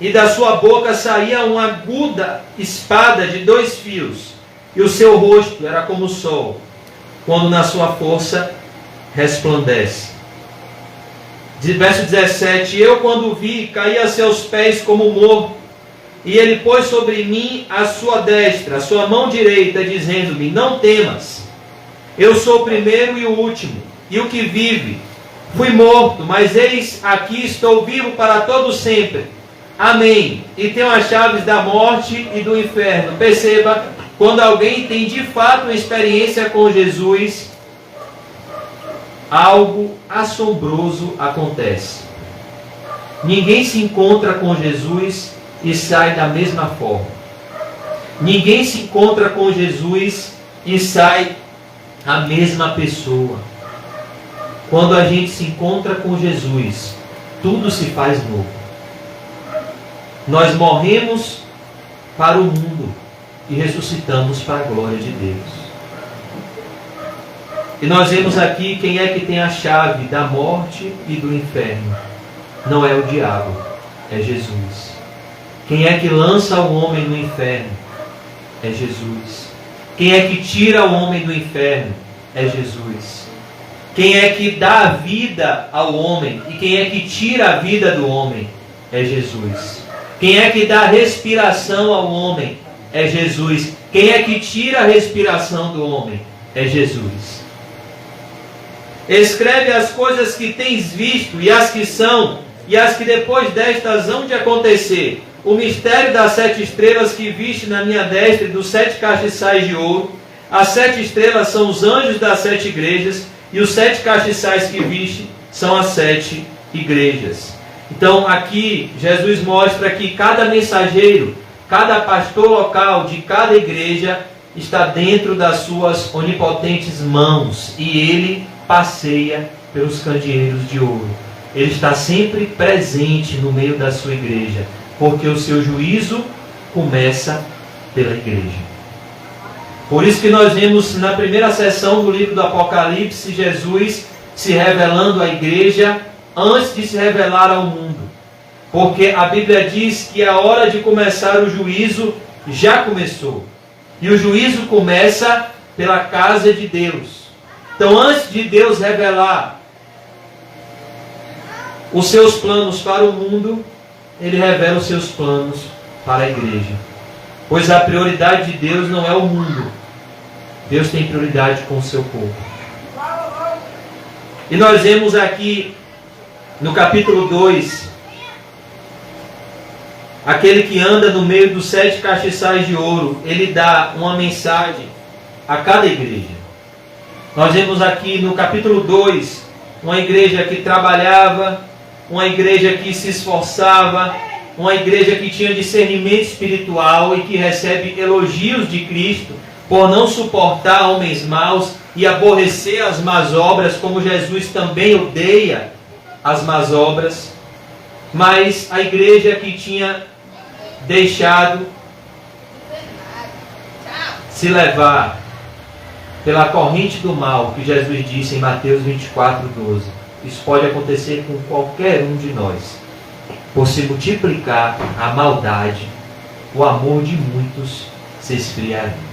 e da sua boca saía uma aguda espada de 2 fios, e o seu rosto era como o sol, quando na sua força resplandece. Verso 17, eu quando o vi, caí a seus pés como morto, e ele pôs sobre mim a sua destra, a sua mão direita, dizendo-me, não temas, eu sou o primeiro e o último, e o que vive. Fui morto, mas eis aqui estou vivo para todo sempre. Amém. E tenho as chaves da morte e do inferno. Perceba, quando alguém tem de fato uma experiência com Jesus, algo assombroso acontece. Ninguém se encontra com Jesus e sai da mesma forma. Ninguém se encontra com Jesus e sai a mesma pessoa. Quando a gente se encontra com Jesus, tudo se faz novo. Nós morremos para o mundo e ressuscitamos para a glória de Deus. E nós vemos aqui quem é que tem a chave da morte e do inferno. Não é o diabo, é Jesus. Quem é que lança o homem no inferno? É Jesus. Quem é que tira o homem do inferno? É Jesus. Quem é que dá a vida ao homem e quem é que tira a vida do homem? É Jesus. Quem é que dá respiração ao homem? É Jesus. Quem é que tira a respiração do homem? É Jesus. Escreve as coisas que tens visto, e as que são, e as que depois destas hão de acontecer. O mistério das 7 estrelas que viste na minha destra e dos 7 castiçais de ouro. As 7 estrelas são os anjos das 7 igrejas, e os 7 castiçais que viste são as 7 igrejas. Então aqui Jesus mostra que cada mensageiro, cada pastor local de cada igreja está dentro das suas onipotentes mãos, e ele passeia pelos candeeiros de ouro. Ele está sempre presente no meio da sua igreja, porque o seu juízo começa pela igreja. Por isso que nós vemos na primeira sessão do livro do Apocalipse, Jesus se revelando à igreja antes de se revelar ao mundo. Porque a Bíblia diz que a hora de começar o juízo já começou. E o juízo começa pela casa de Deus. Então, antes de Deus revelar os seus planos para o mundo, Ele revela os seus planos para a igreja. Pois a prioridade de Deus não é o mundo. Deus tem prioridade com o seu povo. E nós vemos aqui, no capítulo 2, aquele que anda no meio dos 7 castiçais de ouro, ele dá uma mensagem a cada igreja. Nós vemos aqui no capítulo 2, uma igreja que trabalhava, uma igreja que se esforçava, uma igreja que tinha discernimento espiritual e que recebe elogios de Cristo por não suportar homens maus e aborrecer as más obras, como Jesus também odeia as más obras. Mas a igreja que tinha deixado se levar pela corrente do mal, que Jesus disse em Mateus 24:12. isso pode acontecer com qualquer um de nós. Por se multiplicar a maldade, o amor de muitos se esfriaria.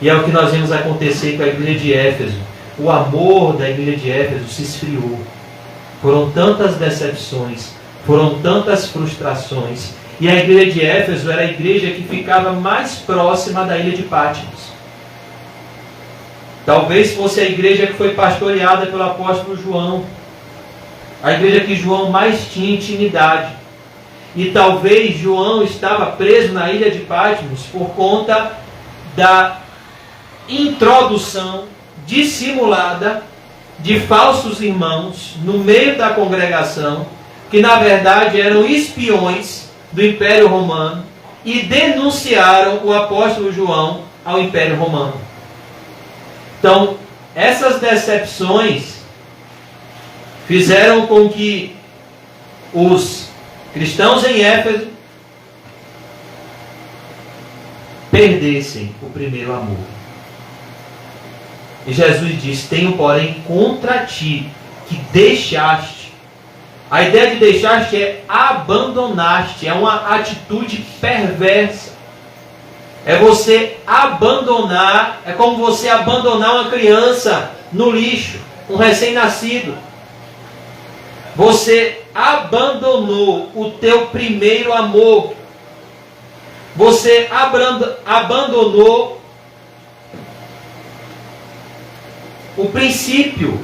E é o que nós vemos acontecer com a igreja de Éfeso. O amor da igreja de Éfeso se esfriou. Foram tantas decepções, foram tantas frustrações. E a igreja de Éfeso era a igreja que ficava mais próxima da ilha de Patmos. Talvez fosse a igreja que foi pastoreada pelo apóstolo João. A igreja que João mais tinha intimidade. E talvez João estava preso na ilha de Patmos por conta da introdução dissimulada de falsos irmãos no meio da congregação, que na verdade eram espiões do Império Romano e denunciaram o apóstolo João ao Império Romano. Então, essas decepções fizeram com que os cristãos em Éfeso perdessem o primeiro amor. E Jesus diz: tenho, porém, contra ti que deixaste. A ideia de deixaste é abandonaste, é uma atitude perversa. É você abandonar, é como você abandonar uma criança no lixo, um recém-nascido. Você abandonou o teu primeiro amor. Você abandonou o princípio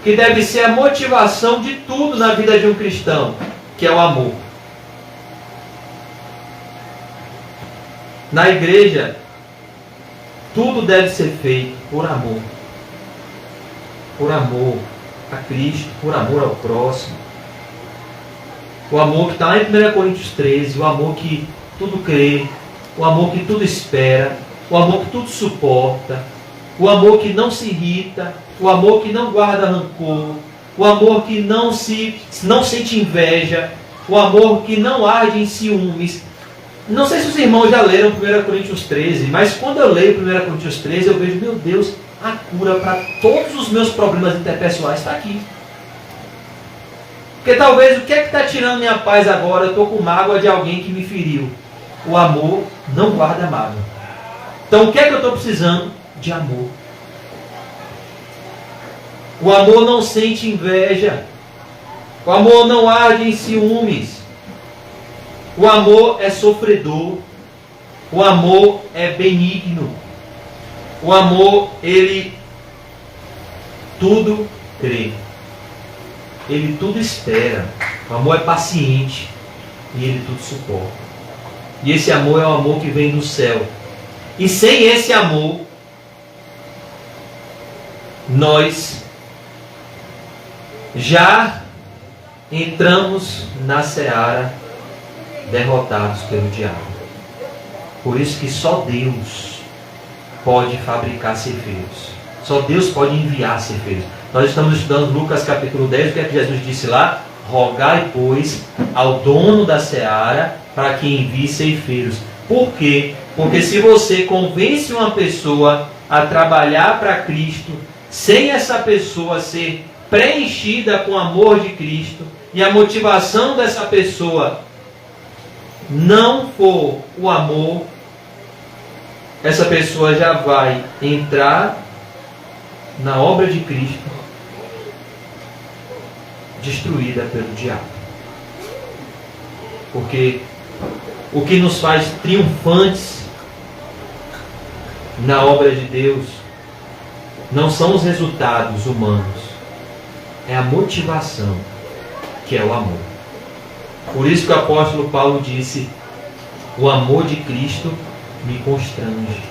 que deve ser a motivação de tudo na vida de um cristão, que é o amor. Na igreja, tudo deve ser feito por amor. Por amor a Cristo, por amor ao próximo. O amor que está lá em 1 Coríntios 13, o amor que tudo crê, o amor que tudo espera, o amor que tudo suporta, o amor que não se irrita, o amor que não guarda rancor, o amor que não sente inveja, o amor que não arde em ciúmes. Não sei se os irmãos já leram 1 Coríntios 13, mas quando eu leio 1 Coríntios 13, eu vejo, meu Deus, a cura para todos os meus problemas interpessoais está aqui. Porque talvez o que é que está tirando minha paz agora? Eu estou com mágoa de alguém que me feriu. O amor não guarda mágoa. Então o que é que eu estou precisando? De amor. O amor não sente inveja. O amor não arde em ciúmes. O amor é sofredor. O amor é benigno. O amor, ele tudo crê. Ele tudo espera. O amor é paciente. E ele tudo suporta. E esse amor é o amor que vem do céu. E sem esse amor, nós já entramos na seara derrotados pelo diabo. Por isso que só Deus pode fabricar ceifeiros. Só Deus pode enviar ceifeiros. Nós estamos estudando Lucas capítulo 10, o que é que Jesus disse lá? Rogai, pois, ao dono da seara para que envie ceifeiros. Por quê? Porque se você convence uma pessoa a trabalhar para Cristo, sem essa pessoa ser preenchida com o amor de Cristo, e a motivação dessa pessoa não for o amor, essa pessoa já vai entrar na obra de Cristo destruída pelo diabo. Porque o que nos faz triunfantes na obra de Deus não são os resultados humanos, é a motivação, que é o amor. Por isso que o apóstolo Paulo disse: o amor de Cristo me constrange.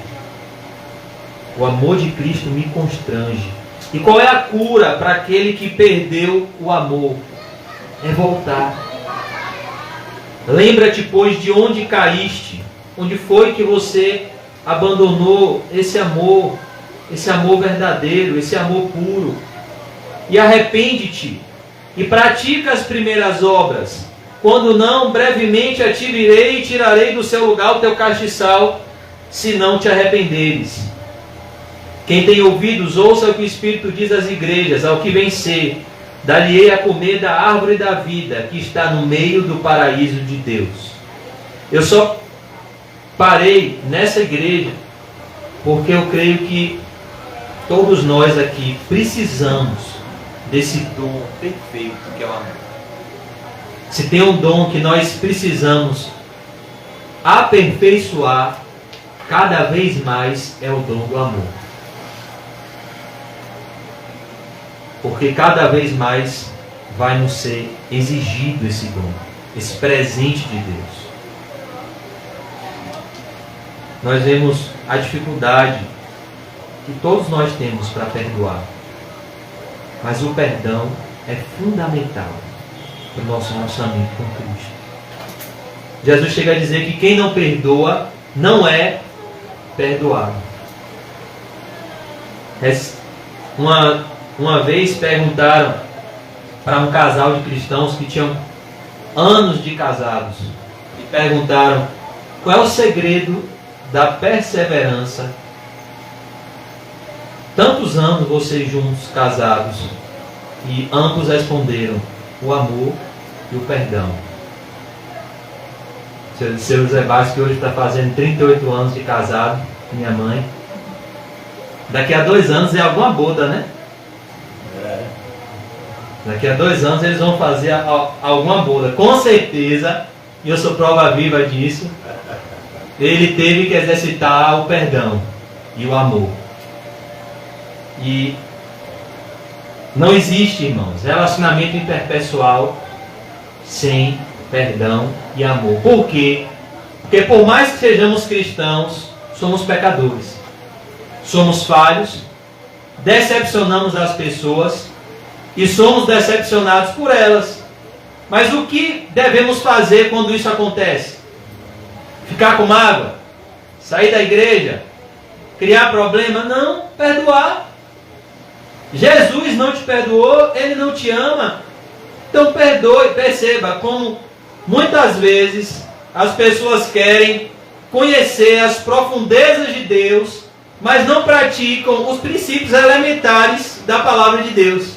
O amor de Cristo me constrange. E qual é a cura para aquele que perdeu o amor? É voltar. Lembra-te, pois, de onde caíste, onde foi que você abandonou esse amor verdadeiro, esse amor puro, e arrepende-te, e pratica as primeiras obras. Quando não, brevemente a ti virei e tirarei do seu lugar o teu castiçal, se não te arrependeres. Quem tem ouvidos, ouça o que o Espírito diz às igrejas. Ao que vencer, Dar-lhe-ei a comer da árvore da vida, que está no meio do paraíso de Deus. Eu só parei nessa igreja porque eu creio que todos nós aqui precisamos desse dom perfeito que é o amor. Se tem um dom que nós precisamos aperfeiçoar cada vez mais, é o dom do amor. Porque cada vez mais vai nos ser exigido esse dom, esse presente de Deus. Nós vemos a dificuldade que todos nós temos para perdoar. Mas o perdão é fundamental para o nosso relacionamento com Cristo. Jesus chega a dizer que quem não perdoa não é perdoado. Uma vez perguntaram para um casal de cristãos que tinham anos de casados e perguntaram: qual é o segredo da perseverança? Tantos anos vocês juntos, casados. E ambos responderam: o amor e o perdão. Seu José Bastos, que hoje está fazendo 38 anos de casado, minha mãe. Daqui a 2 anos é alguma boda, né? Daqui a 2 anos eles vão fazer alguma boda. Com certeza, e eu sou prova viva disso, ele teve que exercitar o perdão e o amor. E não existe, irmãos, relacionamento interpessoal sem perdão e amor. Por quê? Porque por mais que sejamos cristãos, somos pecadores. Somos falhos, decepcionamos as pessoas e somos decepcionados por elas. Mas o que devemos fazer quando isso acontece? Ficar com mágoa? Sair da igreja? Criar problema? Não, perdoar. Jesus não te perdoou, Ele não te ama. Então perdoe. Perceba como muitas vezes as pessoas querem conhecer as profundezas de Deus, mas não praticam os princípios elementares da palavra de Deus.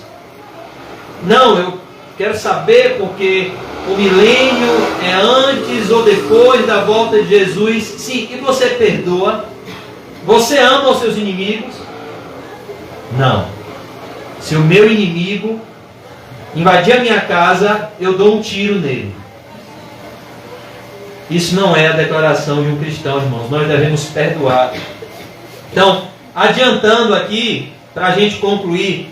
Não, eu quero saber porque o milênio é antes ou depois da volta de Jesus. Sim, e você perdoa? Você ama os seus inimigos? Não. Se o meu inimigo invadir a minha casa, eu dou um tiro nele. Isso não é a declaração de um cristão, irmãos. Nós devemos perdoar. Então, adiantando aqui, para a gente concluir,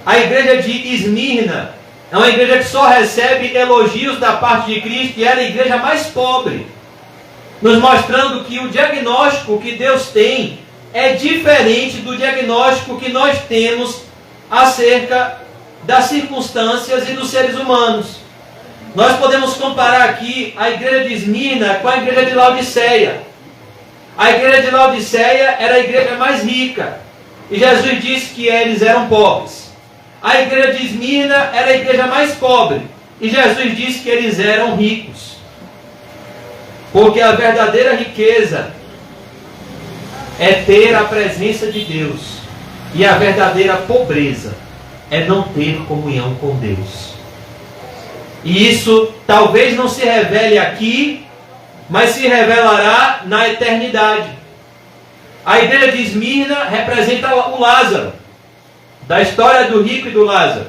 a igreja de Esmirna é uma igreja que só recebe elogios da parte de Cristo e era a igreja mais pobre, nos mostrando que o diagnóstico que Deus tem é diferente do diagnóstico que nós temos acerca das circunstâncias e dos seres humanos. Nós podemos comparar aqui a igreja de Esmirna com a igreja de Laodiceia. A igreja de Laodiceia era a igreja mais rica, e Jesus disse que eles eram pobres. A igreja de Esmirna era a igreja mais pobre, e Jesus disse que eles eram ricos. Porque a verdadeira riqueza é ter a presença de Deus, e a verdadeira pobreza é não ter comunhão com Deus. E isso talvez não se revele aqui, mas se revelará na eternidade. A igreja de Esmirna representa o Lázaro, da história do rico e do Lázaro.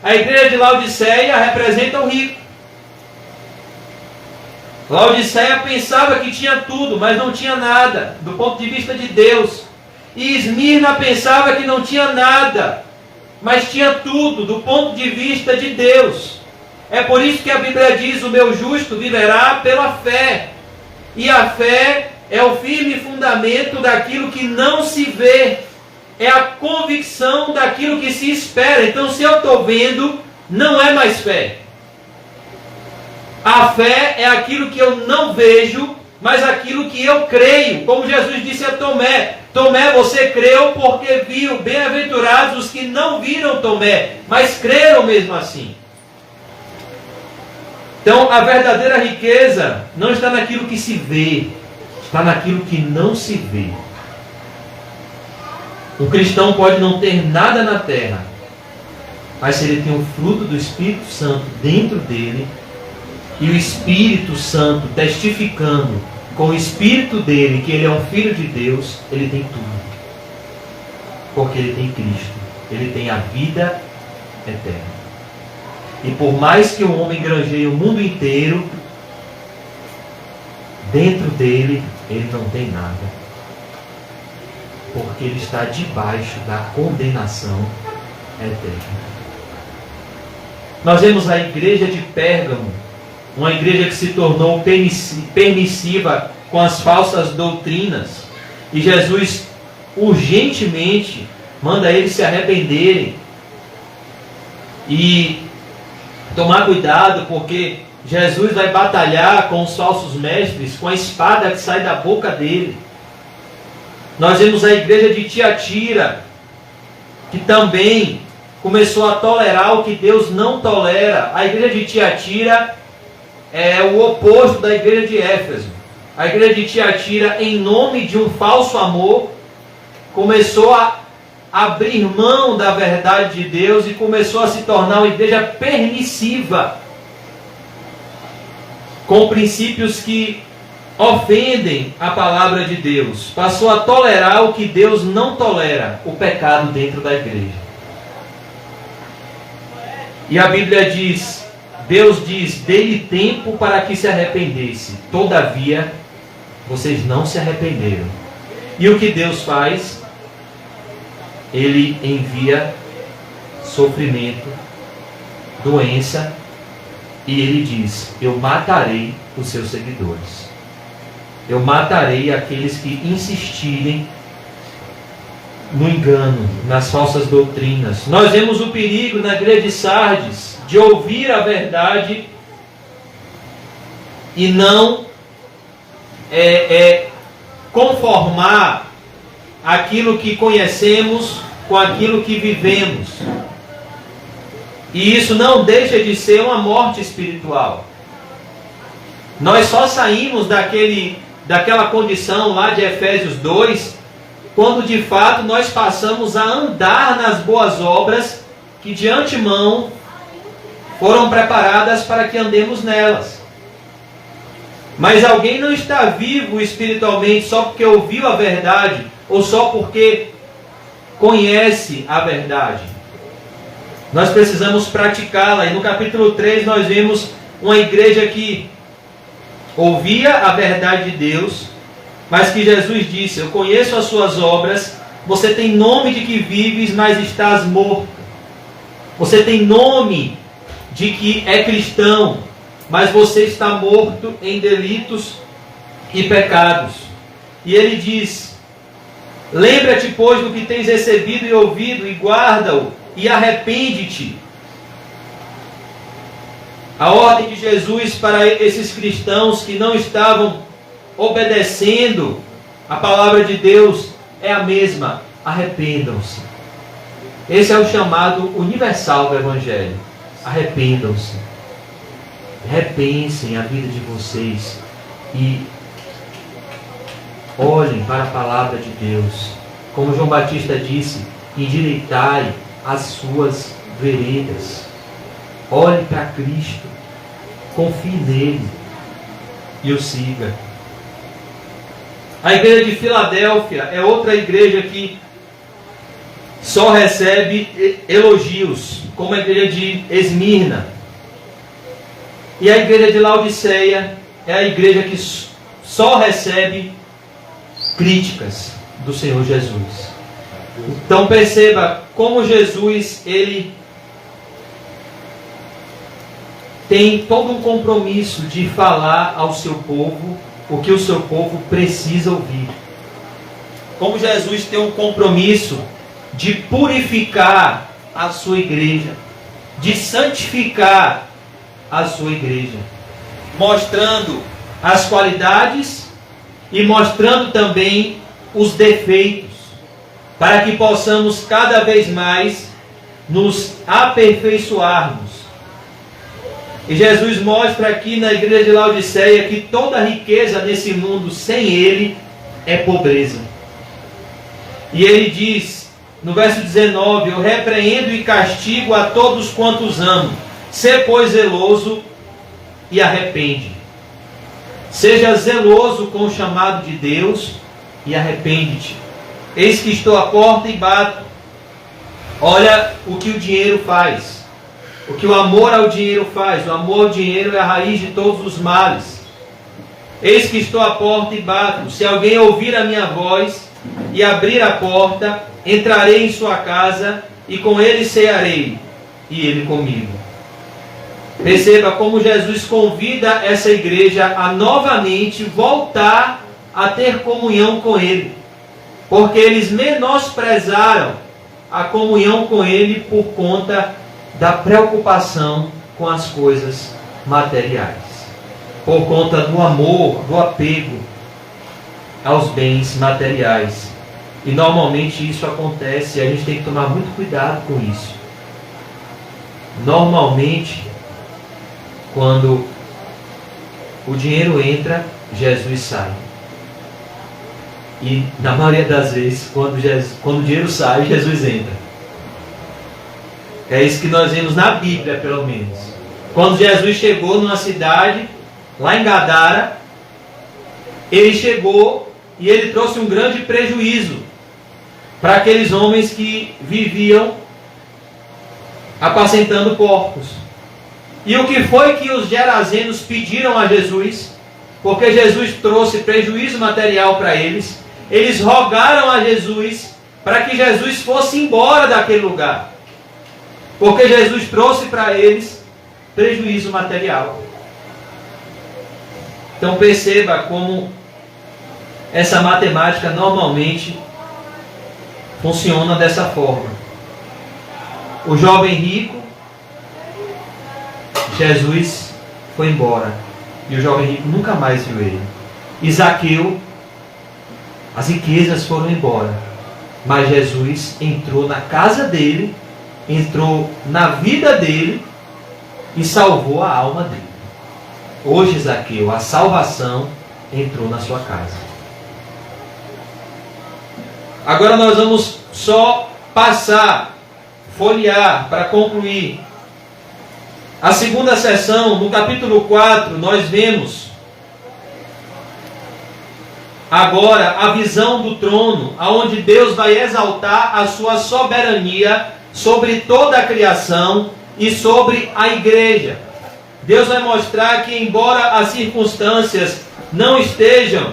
A igreja de Laodiceia representa o rico. Laodiceia pensava que tinha tudo, mas não tinha nada, do ponto de vista de Deus. E Esmirna pensava que não tinha nada, mas tinha tudo, do ponto de vista de Deus. É por isso que a Bíblia diz: o meu justo viverá pela fé. E a fé é o firme fundamento daquilo que não se vê. É a convicção daquilo que se espera. Então, se eu estou vendo, não é mais fé. A fé é aquilo que eu não vejo, mas aquilo que eu creio. Como Jesus disse a Tomé: Tomé, você creu porque viu. Bem-aventurados os que não viram Tomé, mas creram mesmo assim. Então, a verdadeira riqueza não está naquilo que se vê, está naquilo que não se vê. Um cristão pode não ter nada na terra, mas se ele tem o fruto do Espírito Santo dentro dele, e o Espírito Santo testificando com o Espírito dele que ele é um filho de Deus, ele tem tudo. Porque ele tem Cristo, ele tem a vida eterna. E por mais que o homem granjeie o mundo inteiro, dentro dele ele não tem nada. Porque ele está debaixo da condenação eterna. Nós vemos a igreja de Pérgamo, uma igreja que se tornou permissiva com as falsas doutrinas. E Jesus urgentemente manda eles se arrependerem e tomar cuidado, porque Jesus vai batalhar com os falsos mestres com a espada que sai da boca dele. Nós vemos a igreja de Tiatira, que também começou a tolerar o que Deus não tolera. A igreja de Tiatira é o oposto da igreja de Éfeso. A igreja de Tiatira, em nome de um falso amor, começou a abrir mão da verdade de Deus e começou a se tornar uma igreja permissiva, com princípios que ofendem a palavra de Deus. Passou a tolerar o que Deus não tolera, o pecado dentro da igreja. E a Bíblia diz, Deus diz, dê-lhe tempo para que se arrependesse. Todavia, vocês não se arrependeram. E o que Deus faz? Ele envia sofrimento, doença, e ele diz, eu matarei os seus seguidores. Eu matarei aqueles que insistirem no engano, nas falsas doutrinas. Nós vemos o perigo na igreja de Sardes de ouvir a verdade e não conformar aquilo que conhecemos com aquilo que vivemos. E isso não deixa de ser uma morte espiritual. Nós só saímos daquela condição lá de Efésios 2, quando de fato nós passamos a andar nas boas obras que de antemão foram preparadas para que andemos nelas. Mas alguém não está vivo espiritualmente só porque ouviu a verdade, ou só porque conhece a verdade. Nós precisamos praticá-la. E no capítulo 3 nós vemos uma igreja que ouvia a verdade de Deus, mas que Jesus disse, eu conheço as suas obras, você tem nome de que vives, mas estás morto. Você tem nome de que é cristão, mas você está morto em delitos e pecados. E ele diz, lembra-te, pois, do que tens recebido e ouvido, e guarda-o, e arrepende-te. A ordem de Jesus para esses cristãos que não estavam obedecendo a palavra de Deus é a mesma, arrependam-se. Esse é o chamado universal do Evangelho. Arrependam-se. Repensem a vida de vocês e olhem para a palavra de Deus. Como João Batista disse, endireitai as suas veredas. Olhe para Cristo, confie nele e o siga. A igreja de Filadélfia é outra igreja que só recebe elogios, como a igreja de Esmirna. E a igreja de Laodiceia é a igreja que só recebe críticas do Senhor Jesus. Então perceba como Jesus, ele tem todo um compromisso de falar ao seu povo o que o seu povo precisa ouvir. Como Jesus tem um compromisso de purificar a sua igreja, de santificar a sua igreja, mostrando as qualidades e mostrando também os defeitos, para que possamos cada vez mais nos aperfeiçoarmos. E Jesus mostra aqui na igreja de Laodiceia que toda riqueza nesse mundo sem Ele é pobreza. E Ele diz no verso 19: eu repreendo e castigo a todos quantos amo. Sê, pois, zeloso e arrepende. Seja zeloso com o chamado de Deus e arrepende-te. Eis que estou à porta e bato. Olha o que o dinheiro faz. O que o amor ao dinheiro faz. O amor ao dinheiro é a raiz de todos os males. Eis que estou à porta e bato. Se alguém ouvir a minha voz e abrir a porta, entrarei em sua casa e com ele cearei, e ele comigo. Perceba como Jesus convida essa igreja a novamente voltar a ter comunhão com ele. Porque eles menosprezaram a comunhão com ele por conta da preocupação com as coisas materiais. Por conta do amor, do apego aos bens materiais. E normalmente isso acontece e a gente tem que tomar muito cuidado com isso. Normalmente, quando o dinheiro entra, Jesus sai. E na maioria das vezes, quando o dinheiro sai, Jesus entra. É isso que nós vemos na Bíblia, pelo menos. Quando Jesus chegou numa cidade, lá em Gadara, ele chegou e ele trouxe um grande prejuízo para aqueles homens que viviam apacentando porcos. E o que foi que os gerazenos pediram a Jesus? Porque Jesus trouxe prejuízo material para eles. Eles rogaram a Jesus para que Jesus fosse embora daquele lugar. Porque Jesus trouxe para eles prejuízo material. Então perceba como essa matemática normalmente funciona dessa forma. O jovem rico, Jesus foi embora. E o jovem rico nunca mais viu ele. E Zaqueu, as riquezas foram embora. Mas Jesus entrou na casa dele, entrou na vida dele e salvou a alma dele. Hoje, Zaqueu, a salvação entrou na sua casa. Agora nós vamos só passar, folhear para concluir. A segunda sessão, no capítulo 4, nós vemos agora a visão do trono, aonde Deus vai exaltar a sua soberania sobre toda a criação e sobre a igreja. Deus vai mostrar que, embora as circunstâncias não estejam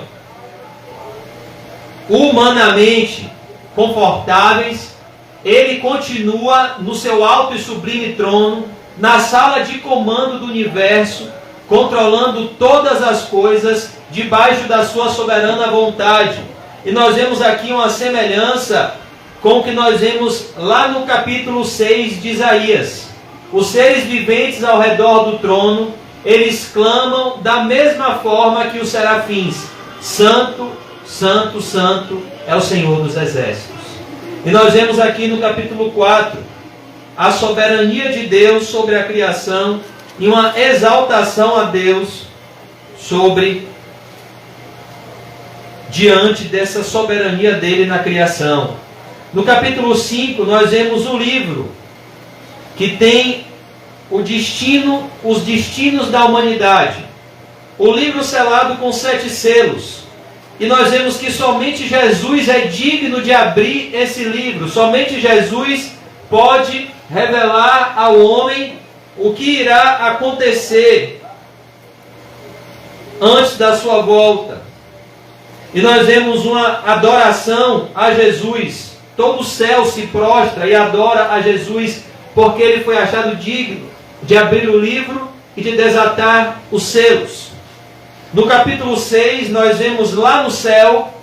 humanamente confortáveis, Ele continua no seu alto e sublime trono, na sala de comando do universo, controlando todas as coisas debaixo da sua soberana vontade. E nós vemos aqui uma semelhança com o que nós vemos lá no capítulo 6 de Isaías. Os seres viventes ao redor do trono, eles clamam da mesma forma que os serafins: Santo, Santo, Santo é o Senhor dos Exércitos. E nós vemos aqui no capítulo 4 a soberania de Deus sobre a criação e uma exaltação a Deus diante dessa soberania dele na criação. No capítulo 5 nós vemos o livro que tem os destinos da humanidade. O livro selado com 7 selos. E nós vemos que somente Jesus é digno de abrir esse livro. Somente Jesus pode revelar ao homem o que irá acontecer antes da sua volta. E nós vemos uma adoração a Jesus. Todo o céu se prostra e adora a Jesus, porque ele foi achado digno de abrir o livro e de desatar os selos. No capítulo 6, nós vemos lá no céu,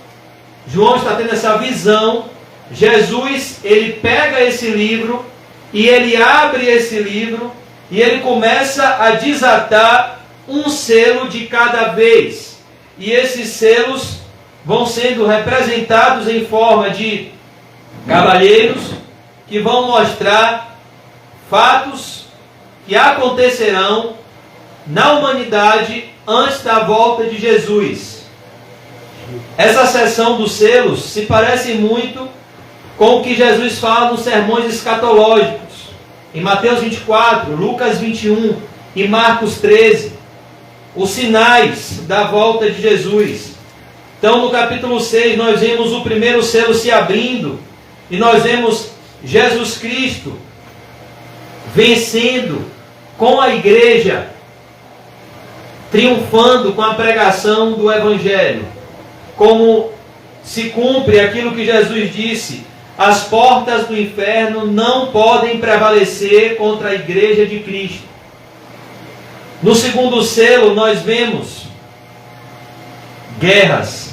João está tendo essa visão. Jesus, ele pega esse livro e ele abre esse livro e ele começa a desatar um selo de cada vez. E esses selos vão sendo representados em forma de cavalheiros que vão mostrar fatos que acontecerão na humanidade antes da volta de Jesus. Essa seção dos selos se parece muito com o que Jesus fala nos sermões escatológicos, em Mateus 24, Lucas 21 e Marcos 13, os sinais da volta de Jesus. Então, no capítulo 6, nós vemos o primeiro selo se abrindo, e nós vemos Jesus Cristo vencendo com a igreja, triunfando com a pregação do Evangelho. Como se cumpre aquilo que Jesus disse: as portas do inferno não podem prevalecer contra a igreja de Cristo. No segundo selo, nós vemos guerras.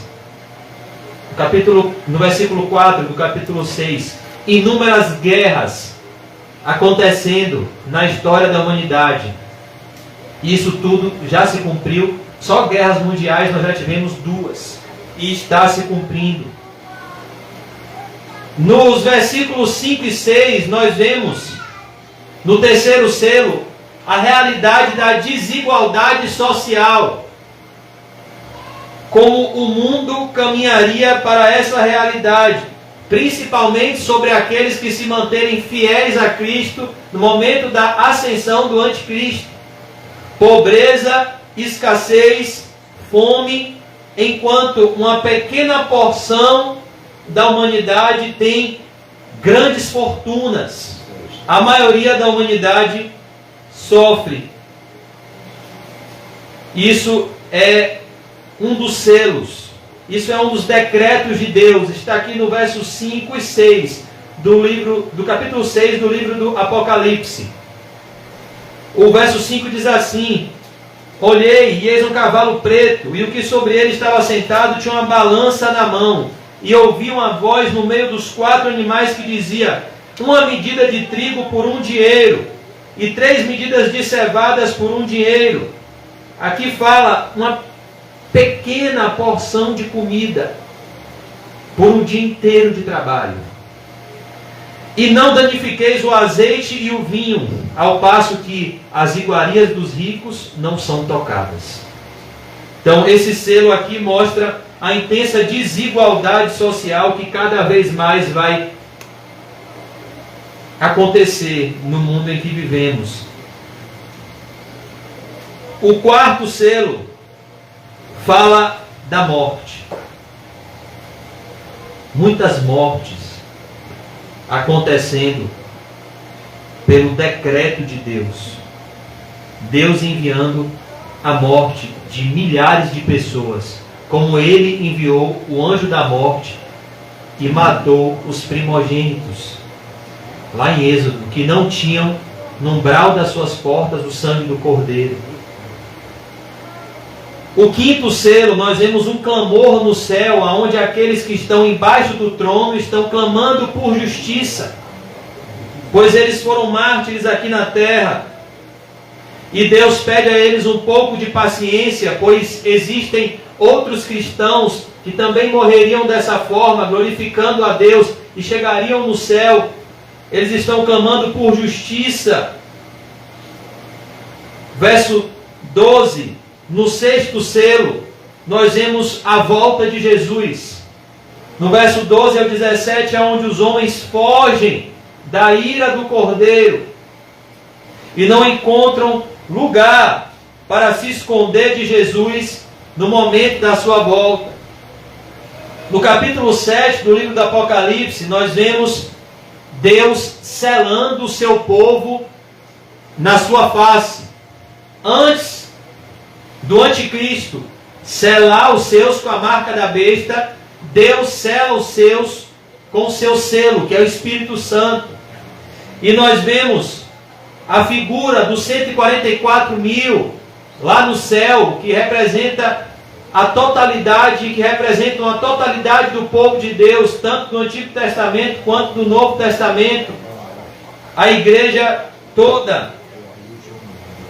No versículo 4 do capítulo 6, inúmeras guerras acontecendo na história da humanidade. Isso tudo já se cumpriu. Só guerras mundiais nós já tivemos 2. E está se cumprindo. Nos versículos 5 e 6, nós vemos, no terceiro selo, a realidade da desigualdade social. Como o mundo caminharia para essa realidade, principalmente sobre aqueles que se manterem fiéis a Cristo no momento da ascensão do anticristo. Pobreza, escassez, fome, enquanto uma pequena porção da humanidade tem grandes fortunas. A maioria da humanidade sofre. Isso é um dos selos. Isso é um dos decretos de Deus. Está aqui no versos 5 e 6 do capítulo 6 do livro do Apocalipse. O verso 5 diz assim: olhei, e eis um cavalo preto, e o que sobre ele estava sentado tinha uma balança na mão. E ouvi uma voz no meio dos 4 animais que dizia: uma medida de trigo por 1 dinheiro, e 3 medidas de cevadas por 1 dinheiro. Aqui fala uma pequena porção de comida por um dia inteiro de trabalho. E não danifiqueis o azeite e o vinho, ao passo que as iguarias dos ricos não são tocadas. Então, esse selo aqui mostra a intensa desigualdade social que cada vez mais vai acontecer no mundo em que vivemos. O quarto selo fala da morte. Muitas mortes acontecendo pelo decreto de Deus. Deus enviando a morte de milhares de pessoas, como Ele enviou o anjo da morte e matou os primogênitos, lá em Êxodo, que não tinham no umbral das suas portas o sangue do Cordeiro. O quinto selo, nós vemos um clamor no céu, onde aqueles que estão embaixo do trono estão clamando por justiça, pois eles foram mártires aqui na terra, e Deus pede a eles um pouco de paciência, pois existem outros cristãos que também morreriam dessa forma, glorificando a Deus, e chegariam no céu. Eles estão clamando por justiça. Verso 12. No sexto selo, nós vemos a volta de Jesus. No verso 12 ao 17 é onde os homens fogem da ira do Cordeiro e não encontram lugar para se esconder de Jesus no momento da sua volta. No capítulo 7 do livro do Apocalipse, nós vemos Deus selando o seu povo na sua face. Antes do anticristo selar os seus com a marca da besta, Deus sela os seus com o seu selo, que é o Espírito Santo. E nós vemos a figura dos 144 mil lá no céu, que representa a totalidade, que representam a totalidade do povo de Deus, tanto do Antigo Testamento quanto do Novo Testamento. A igreja toda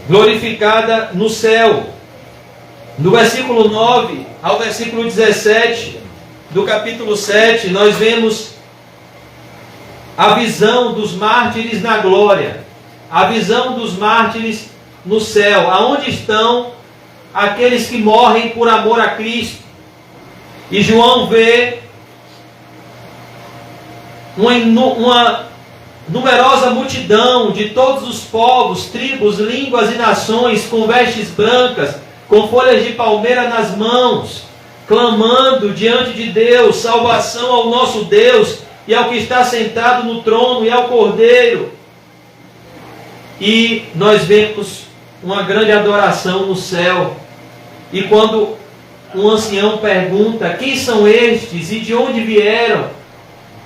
glorificada no céu. No versículo 9 ao versículo 17 do capítulo 7, nós vemos a visão dos mártires na glória, a visão dos mártires no céu, aonde estão aqueles que morrem por amor a Cristo. E João vê uma numerosa multidão de todos os povos, tribos, línguas e nações, com vestes brancas, com folhas de palmeira nas mãos, clamando diante de Deus, salvação ao nosso Deus e ao que está sentado no trono e ao Cordeiro. E nós vemos uma grande adoração no céu. E quando um ancião pergunta: quem são estes e de onde vieram?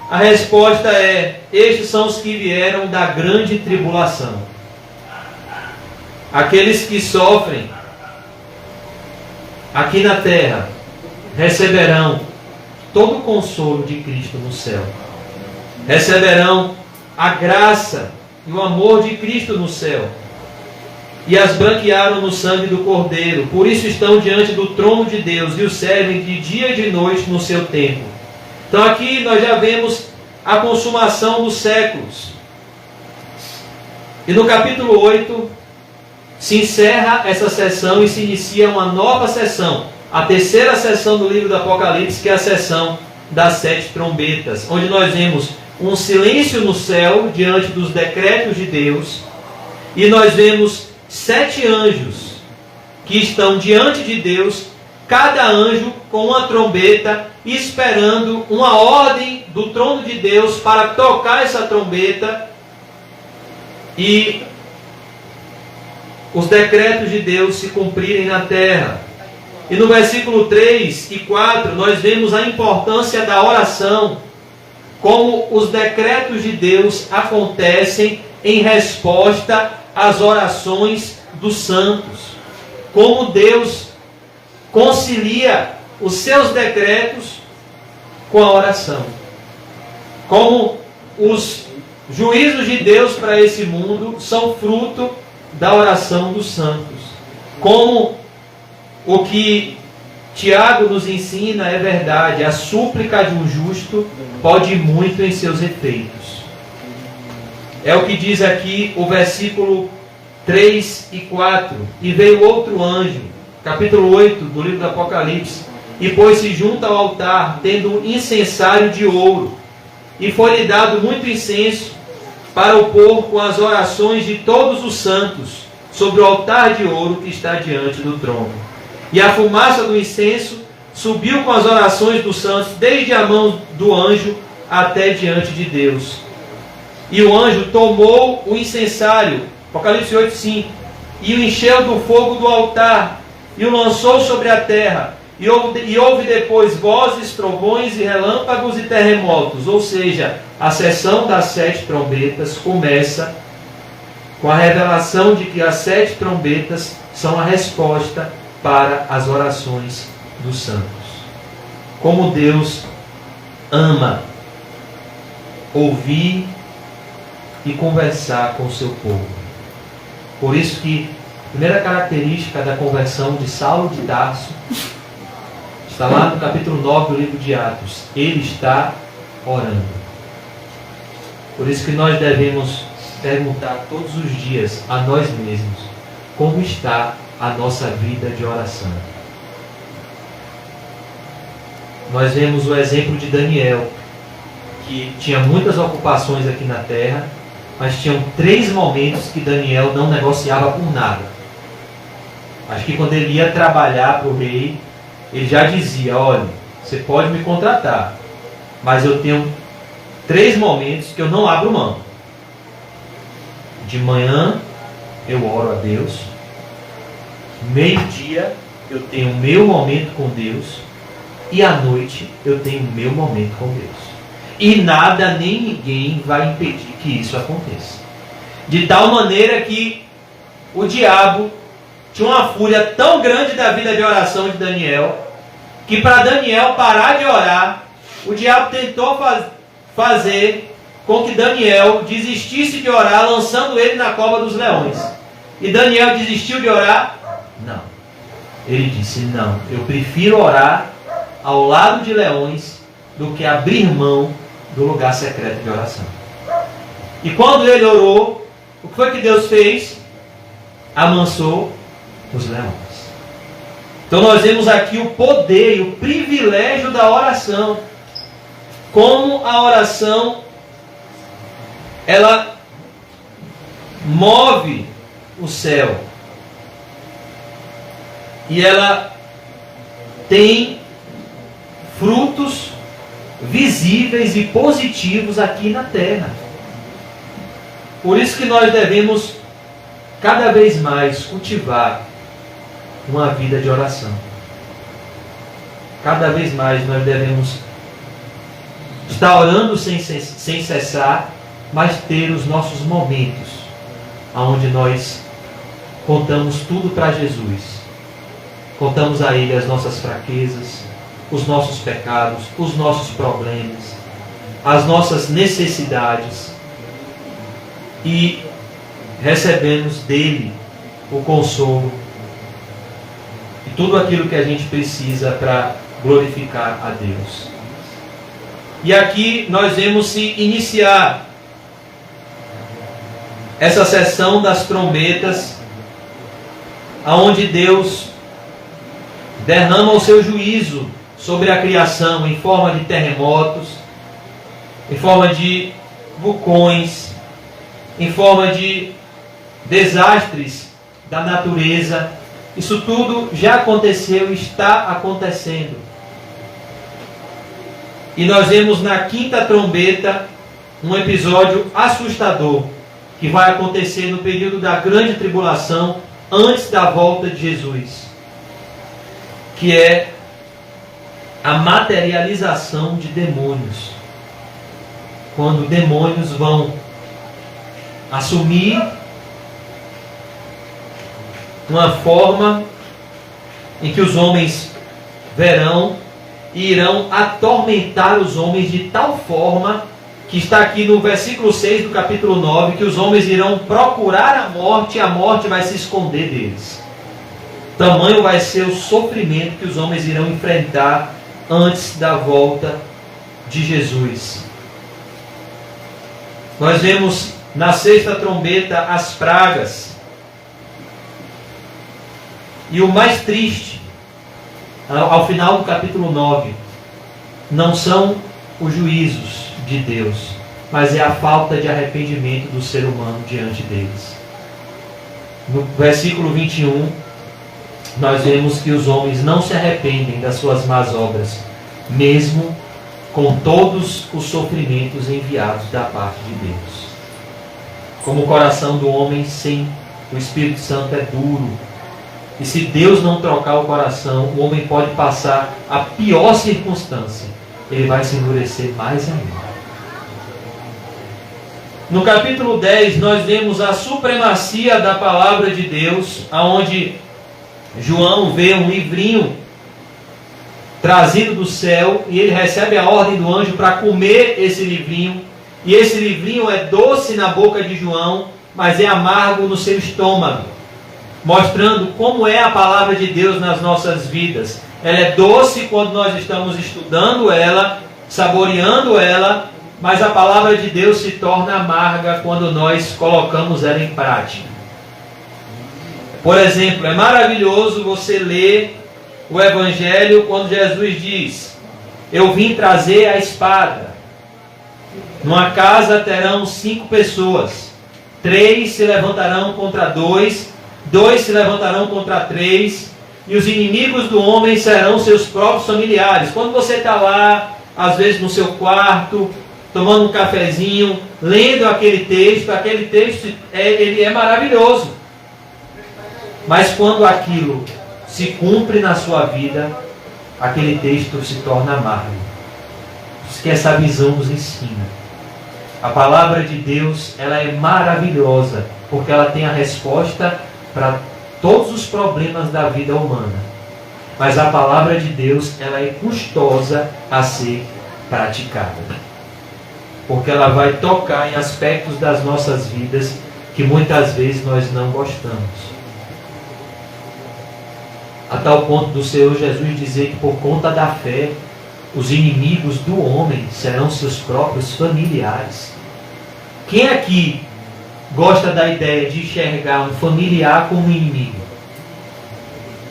A resposta é: estes são os que vieram da grande tribulação. Aqueles que sofrem aqui na terra receberão todo o consolo de Cristo no céu. Receberão a graça e o amor de Cristo no céu. E as branquearam no sangue do Cordeiro. Por isso estão diante do trono de Deus e o servem de dia e de noite no seu templo. Então aqui nós já vemos a consumação dos séculos. E no capítulo 8 se encerra essa sessão e se inicia uma nova sessão. A terceira sessão do livro do Apocalipse, que é a sessão das 7 trombetas. Onde nós vemos um silêncio no céu diante dos decretos de Deus. E nós vemos 7 anjos que estão diante de Deus, cada anjo com uma trombeta, esperando uma ordem do trono de Deus para tocar essa trombeta e os decretos de Deus se cumprirem na terra. E no versículo 3 e 4 nós vemos a importância da oração, como os decretos de Deus acontecem em resposta às orações dos santos, como Deus concilia os seus decretos com a oração, como os juízos de Deus para esse mundo são fruto da oração dos santos, como o que Tiago nos ensina é verdade: a súplica de um justo pode muito em seus efeitos. É o que diz aqui o versículo 3 e 4. E veio outro anjo, capítulo 8 do livro do Apocalipse, e pôs-se junto ao altar, tendo um incensário de ouro, e foi-lhe dado muito incenso para o pôr com as orações de todos os santos sobre o altar de ouro que está diante do trono. E a fumaça do incenso subiu com as orações dos santos, desde a mão do anjo até diante de Deus. E o anjo tomou o incensário, Apocalipse 8:5, e o encheu do fogo do altar, e o lançou sobre a terra. E houve depois vozes, trovões e relâmpagos e terremotos. Ou seja, a sessão das 7 trombetas começa com a revelação de que as 7 trombetas são a resposta para as orações dos santos. Como Deus ama ouvir e conversar com o seu povo. Por isso que a primeira característica da conversão de Saulo de Tarso está lá no capítulo 9 do livro de Atos. Ele está orando. Por isso que nós devemos perguntar todos os dias a nós mesmos: como está a nossa vida de oração? Nós vemos o exemplo de Daniel, que tinha muitas ocupações aqui na terra, mas tinham 3 momentos que Daniel não negociava por nada. Acho que quando ele ia trabalhar para o rei, ele já dizia: olha, você pode me contratar, mas eu tenho 3 momentos que eu não abro mão. De manhã eu oro a Deus, meio-dia eu tenho o meu momento com Deus, e à noite eu tenho o meu momento com Deus. E nada nem ninguém vai impedir que isso aconteça. De tal maneira que o diabo tinha uma fúria tão grande da vida de oração de Daniel, que para Daniel parar de orar, o diabo tentou fazer com que Daniel desistisse de orar, lançando ele na cova dos leões. E Daniel desistiu de orar? Não. Ele disse: não, eu prefiro orar ao lado de leões do que abrir mão do lugar secreto de oração. E quando ele orou, o que foi que Deus fez? Amansou os leões. Então nós vemos aqui o poder e o privilégio da oração. Como a oração ela move o céu. E ela tem frutos visíveis e positivos aqui na terra. Por isso que nós devemos cada vez mais cultivar uma vida de oração. Cada vez mais nós devemos estar orando sem cessar, mas ter os nossos momentos onde nós contamos tudo para Jesus. Contamos a Ele as nossas fraquezas, os nossos pecados, os nossos problemas, as nossas necessidades, e recebemos dele o consolo e tudo aquilo que a gente precisa para glorificar a Deus. E aqui nós vemos se iniciar essa sessão das trombetas, aonde Deus derrama o seu juízo sobre a criação em forma de terremotos, em forma de vulcões, em forma de desastres da natureza. Isso tudo já aconteceu e está acontecendo. E nós vemos na quinta trombeta um episódio assustador que vai acontecer no período da grande tribulação, antes da volta de Jesus, que é a materialização de demônios. Quando demônios vão assumir uma forma em que os homens verão e irão atormentar os homens de tal forma, que está aqui no versículo 6 do capítulo 9, que os homens irão procurar a morte e a morte vai se esconder deles. Tamanho vai ser o sofrimento que os homens irão enfrentar antes da volta de Jesus. Nós vemos na sexta trombeta as pragas. E o mais triste, ao final do capítulo 9, não são os juízos de Deus, mas é a falta de arrependimento do ser humano diante deles. No versículo 21, nós vemos que os homens não se arrependem das suas más obras, mesmo com todos os sofrimentos enviados da parte de Deus. Como o coração do homem sem o Espírito Santo é duro, e se Deus não trocar o coração, o homem pode passar a pior circunstância, ele vai se endurecer mais ainda. No capítulo 10, nós vemos a supremacia da palavra de Deus, aonde João vê um livrinho trazido do céu, e ele recebe a ordem do anjo para comer esse livrinho, e esse livrinho é doce na boca de João, mas é amargo no seu estômago, mostrando como é a palavra de Deus nas nossas vidas. Ela é doce quando nós estamos estudando ela, saboreando ela, mas a palavra de Deus se torna amarga quando nós colocamos ela em prática. Por exemplo, é maravilhoso você ler o Evangelho quando Jesus diz: eu vim trazer a espada. Numa casa terão 5 pessoas, 3 se levantarão contra 2, 2 se levantarão contra 3, e os inimigos do homem serão seus próprios familiares. Quando você está lá, às vezes no seu quarto, tomando um cafezinho, lendo aquele texto ele é maravilhoso. Mas quando aquilo se cumpre na sua vida, aquele texto se torna amargo. Isso que essa visão nos ensina. A palavra de Deus, ela é maravilhosa, porque ela tem a resposta para todos os problemas da vida humana. Mas a palavra de Deus, ela é custosa a ser praticada, porque ela vai tocar em aspectos das nossas vidas que muitas vezes nós não gostamos. A tal ponto do Senhor Jesus dizer que por conta da fé, os inimigos do homem serão seus próprios familiares. Quem aqui gosta da ideia de enxergar um familiar como inimigo?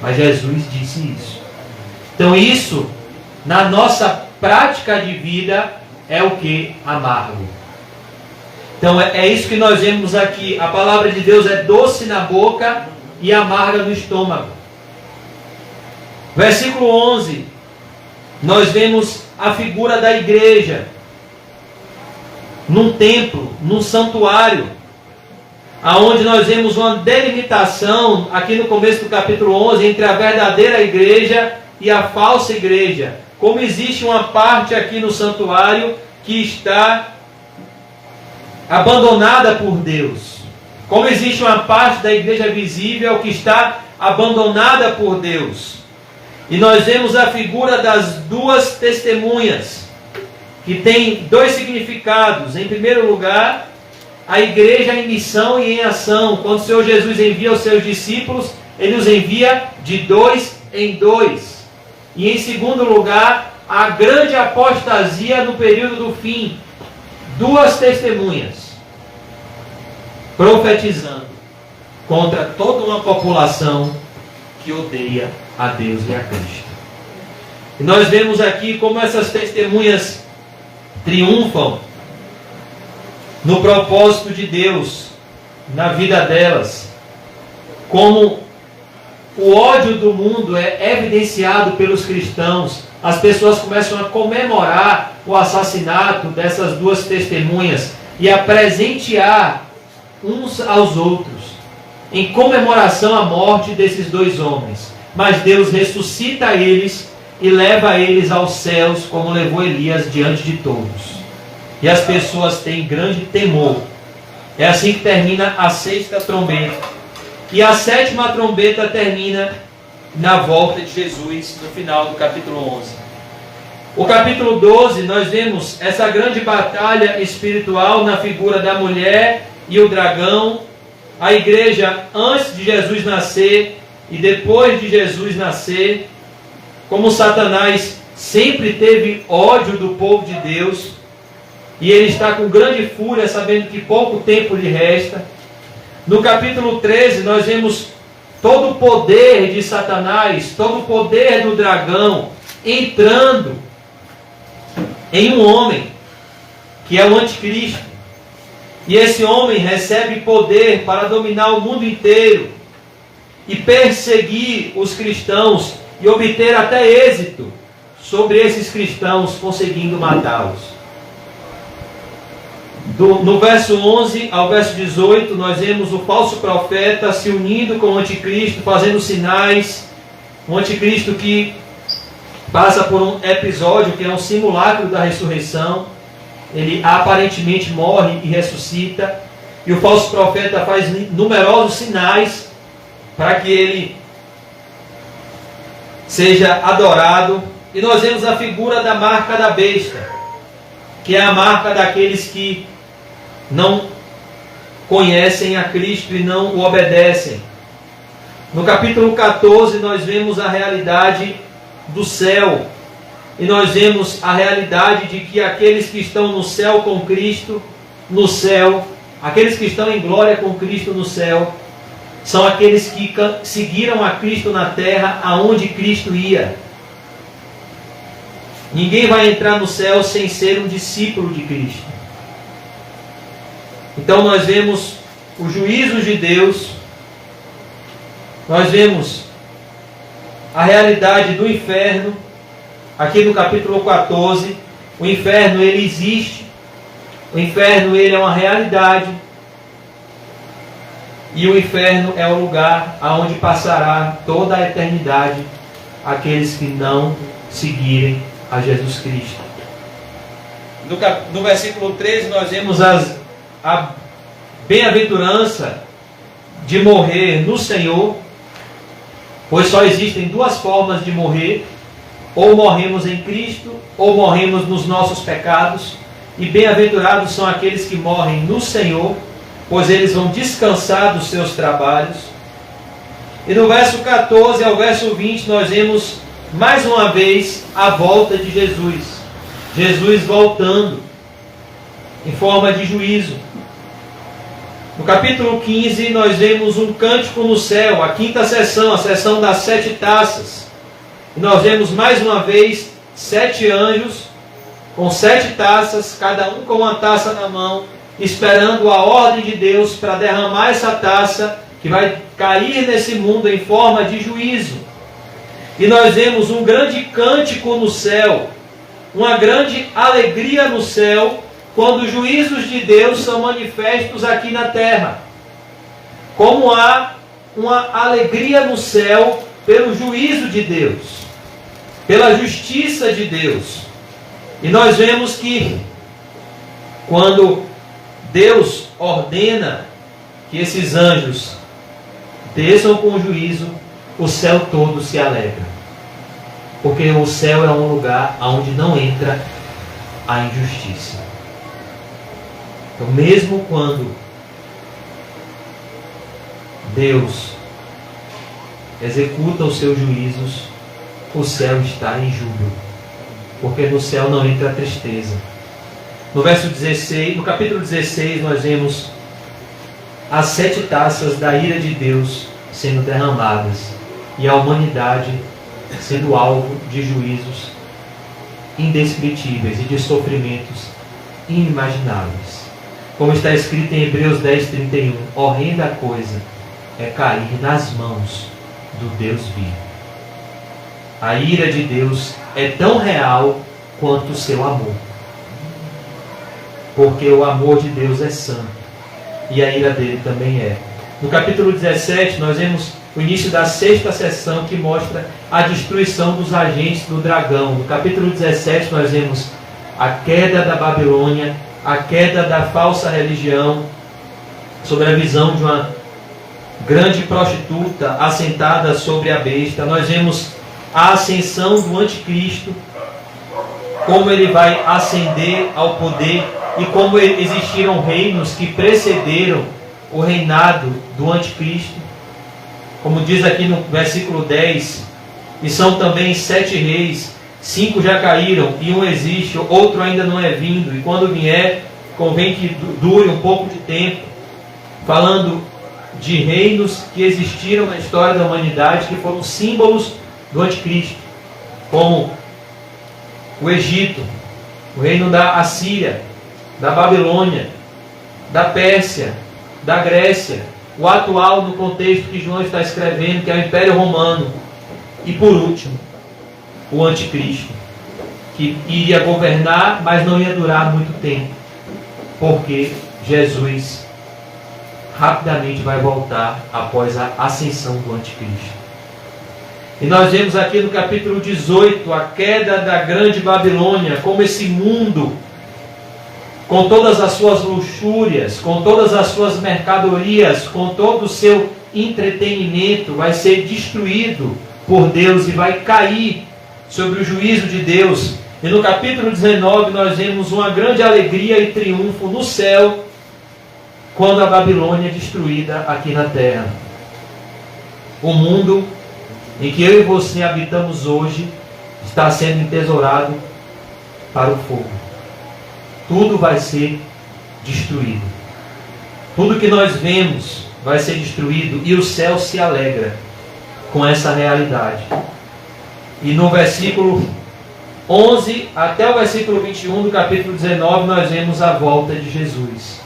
Mas Jesus disse isso. Então isso, na nossa prática de vida, é o que? Amargo. Então é isso que nós vemos aqui. A palavra de Deus é doce na boca e amarga no estômago. Versículo 11. Nós vemos a figura da igreja num templo, num santuário, aonde nós vemos uma delimitação, aqui no começo do capítulo 11, entre a verdadeira igreja e a falsa igreja. Como existe uma parte aqui no santuário que está abandonada por Deus. Como existe uma parte da igreja visível que está abandonada por Deus. E nós vemos a figura das duas testemunhas, que tem dois significados. Em primeiro lugar, a igreja em missão e em ação. Quando o Senhor Jesus envia os seus discípulos, Ele os envia de 2 em 2. E em segundo lugar, a grande apostasia no período do fim. Duas testemunhas profetizando contra toda uma população que odeia a Deus e a Cristo. E nós vemos aqui como essas testemunhas triunfam no propósito de Deus na vida delas. Como o ódio do mundo é evidenciado pelos cristãos, as pessoas começam a comemorar o assassinato dessas duas testemunhas e a presentear uns aos outros em comemoração à morte desses dois homens. Mas Deus ressuscita eles e leva eles aos céus, como levou Elias diante de todos. E as pessoas têm grande temor. É assim que termina a 6ª trombeta. E a 7ª trombeta termina na volta de Jesus, no final do capítulo 11. O capítulo 12, nós vemos essa grande batalha espiritual na figura da mulher e o dragão. A igreja antes de Jesus nascer e depois de Jesus nascer. Como Satanás sempre teve ódio do povo de Deus, e ele está com grande fúria, sabendo que pouco tempo lhe resta. No capítulo 13, nós vemos todo o poder de Satanás, todo o poder do dragão, entrando em um homem, que é o anticristo. E esse homem recebe poder para dominar o mundo inteiro, e perseguir os cristãos, e obter até êxito sobre esses cristãos, conseguindo matá-los. No verso 11 ao verso 18, nós vemos o falso profeta se unindo com o anticristo, fazendo sinais. O anticristo que passa por um episódio que é um simulacro da ressurreição. Ele aparentemente morre e ressuscita. E o falso profeta faz numerosos sinais para que ele seja adorado. E nós vemos a figura da marca da besta, que é a marca daqueles que não conhecem a Cristo e não o obedecem. No capítulo 14 nós vemos a realidade do céu. E nós vemos a realidade de que aqueles que estão no céu com Cristo, no céu, aqueles que estão em glória com Cristo no céu, são aqueles que seguiram a Cristo na terra, aonde Cristo ia. Ninguém vai entrar no céu sem ser um discípulo de Cristo. Então nós vemos os juízos de Deus, nós vemos a realidade do inferno. Aqui no capítulo 14, o inferno ele existe, o inferno ele é uma realidade, e o inferno é o lugar aonde passará toda a eternidade aqueles que não seguirem a Jesus Cristo. No versículo 13 nós vemos a bem-aventurança de morrer no Senhor, pois só existem duas formas de morrer: ou morremos em Cristo, ou morremos nos nossos pecados. E bem-aventurados são aqueles que morrem no Senhor, pois eles vão descansar dos seus trabalhos. E no verso 14 ao verso 20 nós vemos mais uma vez a volta de Jesus. Jesus voltando em forma de juízo. No capítulo 15 nós vemos um cântico no céu, a 5ª sessão, a sessão das 7 taças. E nós vemos mais uma vez 7 anjos com 7 taças, cada um com uma taça na mão, esperando a ordem de Deus para derramar essa taça que vai cair nesse mundo em forma de juízo. E nós vemos um grande cântico no céu, uma grande alegria no céu, quando os juízos de Deus são manifestos aqui na terra. Como há uma alegria no céu pelo juízo de Deus, pela justiça de Deus. E nós vemos que quando Deus ordena que esses anjos desçam com juízo, o céu todo se alegra. Porque o céu é um lugar onde não entra a injustiça. Então, mesmo quando Deus executa os seus juízos, o céu está em júbilo. Porque no céu não entra a tristeza. No verso 16, no capítulo 16, nós vemos as 7 taças da ira de Deus sendo derramadas e a humanidade sendo alvo de juízos indescritíveis e de sofrimentos inimagináveis. Como está escrito em Hebreus 10:31, horrenda coisa é cair nas mãos do Deus vivo. A ira de Deus é tão real quanto o seu amor. Porque o amor de Deus é santo e a ira dele também é. No capítulo 17, nós vemos o início da 6ª sessão que mostra a destruição dos agentes do dragão. No capítulo 17, nós vemos a queda da Babilônia, a queda da falsa religião, sobre a visão de uma grande prostituta assentada sobre a besta. Nós vemos a ascensão do anticristo, como ele vai ascender ao poder e como existiram reinos que precederam o reinado do anticristo. Como diz aqui no versículo 10, e são também 7 reis, 5 já caíram e um existe, outro ainda não é vindo, e quando vier, convém que dure um pouco de tempo, falando de reinos que existiram na história da humanidade, que foram símbolos do anticristo, como o Egito, o reino da Assíria, da Babilônia, da Pérsia, da Grécia, o atual no contexto que João está escrevendo, que é o Império Romano, e por último, o anticristo, que iria governar, mas não ia durar muito tempo, porque Jesus rapidamente vai voltar após a ascensão do anticristo. E nós vemos aqui no capítulo 18 a queda da grande Babilônia, como esse mundo, com todas as suas luxúrias, com todas as suas mercadorias, com todo o seu entretenimento, vai ser destruído por Deus e vai cair sobre o juízo de Deus. E no capítulo 19 nós vemos uma grande alegria e triunfo no céu, quando a Babilônia é destruída aqui na terra. O mundo em que eu e você habitamos hoje está sendo entesourado para o fogo. Tudo vai ser destruído. Tudo que nós vemos vai ser destruído e o céu se alegra com essa realidade. E no versículo 11 até o versículo 21 do capítulo 19 nós vemos a volta de Jesus.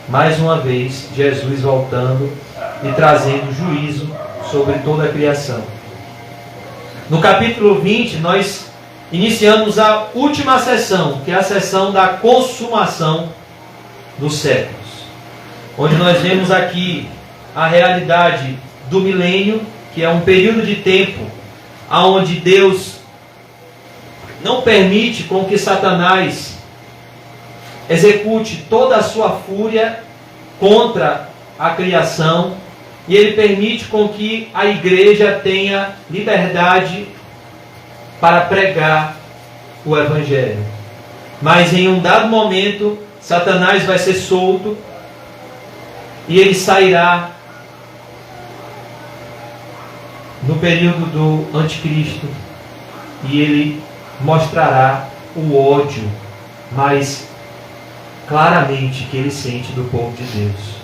Mais uma vez, Jesus voltando e trazendo juízo sobre toda a criação. No capítulo 20, nós iniciamos a última sessão, que é a sessão da consumação dos séculos, onde nós vemos aqui a realidade do milênio, que é um período de tempo onde Deus não permite com que Satanás execute toda a sua fúria contra a criação, e ele permite com que a igreja tenha liberdade para pregar o Evangelho. Mas em um dado momento, Satanás vai ser solto e ele sairá no período do anticristo e ele mostrará o ódio mais claramente que ele sente do povo de Deus.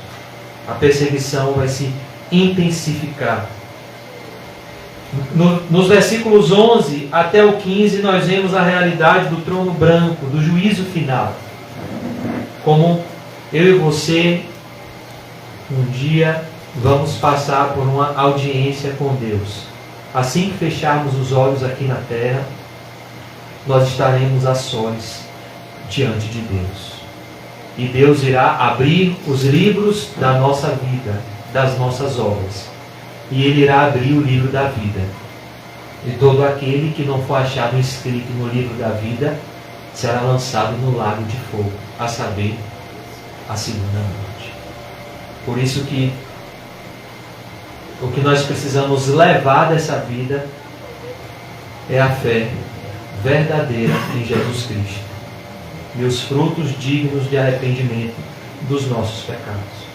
A perseguição vai se intensificar. Nos versículos 11 até o 15 nós vemos a realidade do trono branco, do juízo final, como Eu e você, um dia, vamos passar por uma audiência com Deus. Assim que fecharmos os olhos aqui na terra, nós estaremos a sós diante de Deus. E Deus irá abrir os livros da nossa vida, das nossas obras. E Ele irá abrir o livro da vida. E todo aquele que não for achado escrito no livro da vida será lançado no lago de fogo, a saber, a segunda morte. Por isso que o que nós precisamos levar dessa vida é a fé verdadeira em Jesus Cristo e os frutos dignos de arrependimento dos nossos pecados.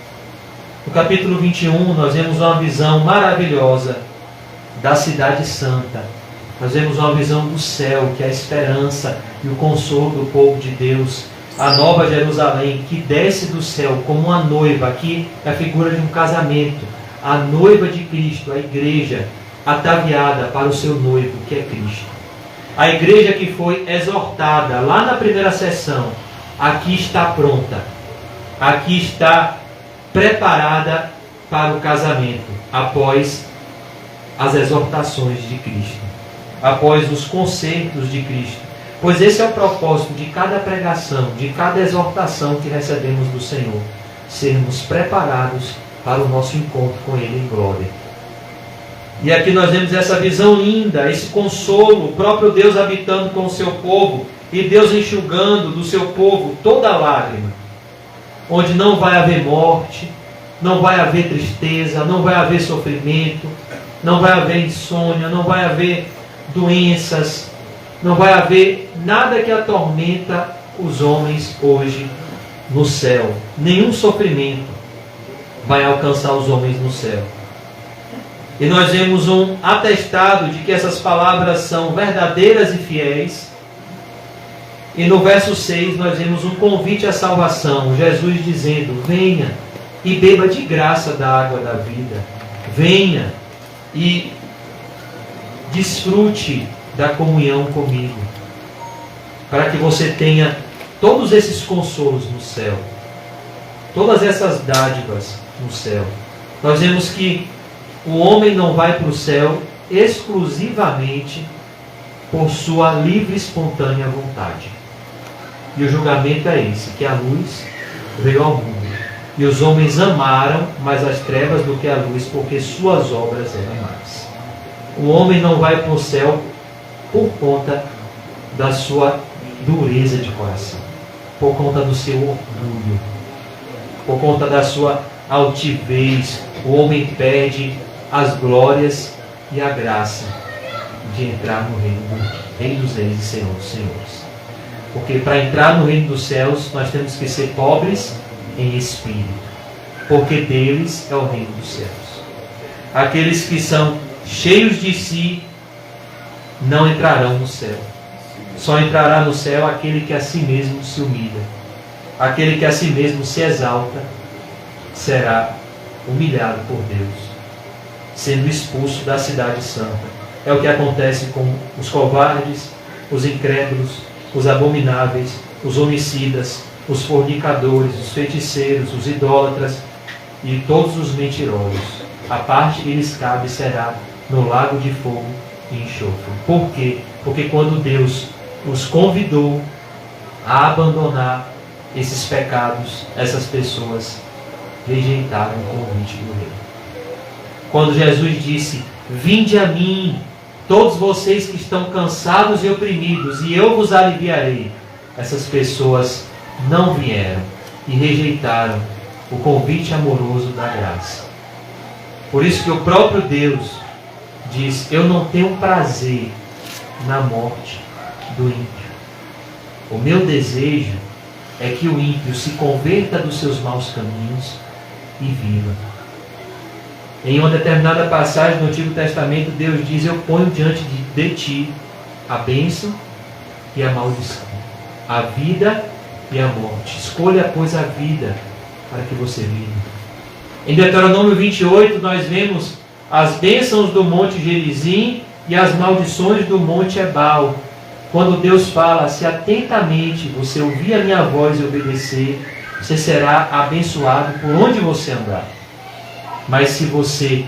No capítulo 21, nós vemos uma visão maravilhosa da cidade santa. Nós vemos uma visão do céu, que é a esperança e o consolo do povo de Deus. A nova Jerusalém, que desce do céu como uma noiva. Aqui é a figura de um casamento. A noiva de Cristo, a igreja, ataviada para o seu noivo, que é Cristo. A igreja que foi exortada lá na primeira sessão, aqui está pronta. Aqui está preparada para o casamento, após as exortações de Cristo, após os concertos de Cristo. Pois esse é o propósito de cada pregação, de cada exortação que recebemos do Senhor, sermos preparados para o nosso encontro com Ele em glória. E aqui nós vemos essa visão linda, esse consolo, o próprio Deus habitando com o seu povo, e Deus enxugando do seu povo toda a lágrima, onde não vai haver morte, não vai haver tristeza, não vai haver sofrimento, não vai haver insônia, não vai haver doenças, não vai haver nada que atormenta os homens hoje no céu. Nenhum sofrimento vai alcançar os homens no céu. E nós vemos um atestado de que essas palavras são verdadeiras e fiéis. E no verso 6 nós vemos um convite à salvação. Jesus dizendo: venha e beba de graça da água da vida. Venha e desfrute da comunhão comigo, para que você tenha todos esses consolos no céu, todas essas dádivas no céu. Nós vemos que o homem não vai para o céu exclusivamente por sua livre e espontânea vontade. E o julgamento é esse, que a luz veio ao mundo, e os homens amaram mais as trevas do que a luz, porque suas obras eram más. O homem não vai para o céu por conta da sua dureza de coração, por conta do seu orgulho, por conta da sua altivez. O homem perde as glórias e a graça de entrar no reino do Rei dos Reis e Senhor dos Senhores. Porque para entrar no reino dos céus nós temos que ser pobres em espírito, porque deles é o reino dos céus. Aqueles que são cheios de si não entrarão no céu. Só entrará no céu aquele que a si mesmo se humilha. Aquele que a si mesmo se exalta será humilhado por Deus, sendo expulso da cidade santa. É o que acontece com os covardes, os incrédulos, os abomináveis, os homicidas, os fornicadores, os feiticeiros, os idólatras e todos os mentirosos. A parte que lhes cabe será no lago de fogo e enxofre. Por quê? Porque quando Deus os convidou a abandonar esses pecados, essas pessoas rejeitaram o convite do Rei. Quando Jesus disse: vinde a mim, todos vocês que estão cansados e oprimidos, e eu vos aliviarei, essas pessoas não vieram e rejeitaram o convite amoroso da graça. Por isso que o próprio Deus diz: eu não tenho prazer na morte do ímpio. O meu desejo é que o ímpio se converta dos seus maus caminhos e viva. Em uma determinada passagem do Antigo Testamento, Deus diz: eu ponho diante de ti a bênção e a maldição, a vida e a morte. Escolha, pois, a vida para que você viva. Em Deuteronômio 28, nós vemos as bênçãos do Monte Gerizim e as maldições do Monte Ebal. Quando Deus fala: se atentamente você ouvir a minha voz e obedecer, você será abençoado por onde você andar. Mas se você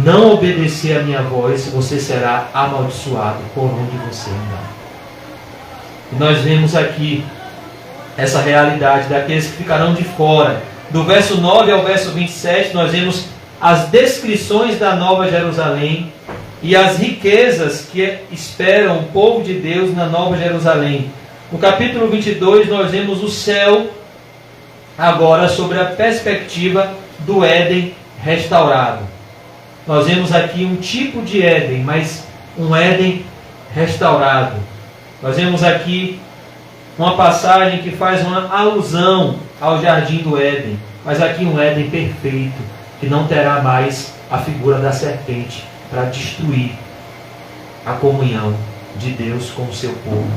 não obedecer a minha voz, você será amaldiçoado por onde você andar. E nós vemos aqui essa realidade daqueles que ficarão de fora. Do verso 9 ao verso 27, nós vemos as descrições da Nova Jerusalém e as riquezas que esperam o povo de Deus na Nova Jerusalém. No capítulo 22, nós vemos o céu agora sobre a perspectiva do Éden restaurado. Nós vemos aqui um tipo de Éden, mas um Éden restaurado. Nós vemos aqui uma passagem que faz uma alusão ao jardim do Éden, mas aqui um Éden perfeito, que não terá mais a figura da serpente para destruir a comunhão de Deus com o seu povo.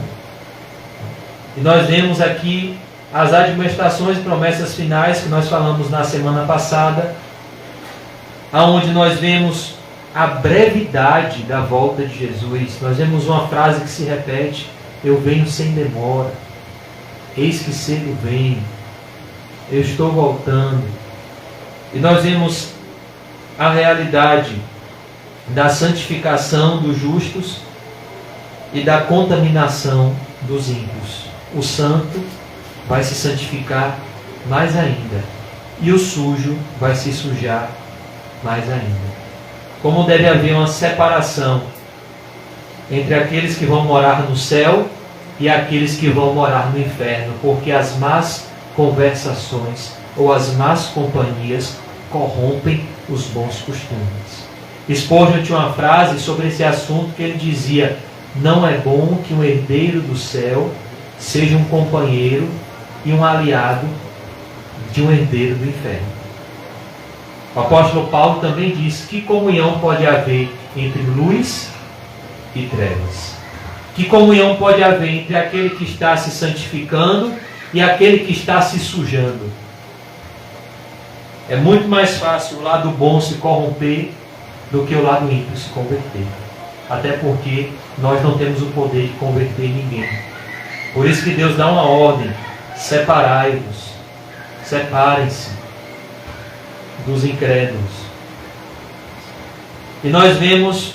E nós vemos aqui as admoestações e promessas finais que nós falamos na semana passada, aonde nós vemos a brevidade da volta de Jesus. Nós vemos uma frase que se repete: eu venho sem demora, eis que cedo venho, eu estou voltando. E nós vemos a realidade da santificação dos justos e da contaminação dos ímpios. O santo vai se santificar mais ainda, e o sujo vai se sujar mais ainda. Como deve haver uma separação entre aqueles que vão morar no céu e aqueles que vão morar no inferno, porque as más conversações ou as más companhias corrompem os bons costumes. Spurgeon tinha uma frase sobre esse assunto que ele dizia: não é bom que um herdeiro do céu seja um companheiro e um aliado de um herdeiro do inferno. O apóstolo Paulo também diz: que comunhão pode haver entre luz e trevas? Que comunhão pode haver entre aquele que está se santificando e aquele que está se sujando? É muito mais fácil o lado bom se corromper do que o lado ímpio se converter. Até porque nós não temos o poder de converter ninguém. Por isso que Deus dá uma ordem: separai-vos, separem-se dos incrédulos. E nós vemos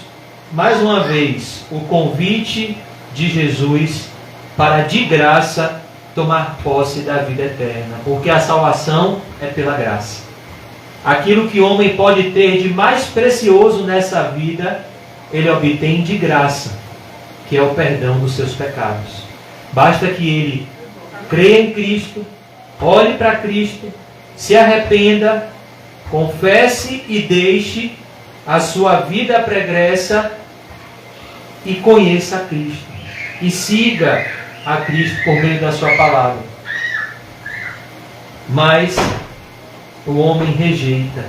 mais uma vez o convite de Jesus para de graça tomar posse da vida eterna, porque a salvação é pela graça. Aquilo que o homem pode ter de mais precioso nessa vida, ele obtém de graça, que é o perdão dos seus pecados. Basta que ele creia em Cristo, olhe para Cristo, se arrependa, confesse e deixe a sua vida pregressa e conheça a Cristo. E siga a Cristo por meio da sua palavra. Mas o homem rejeita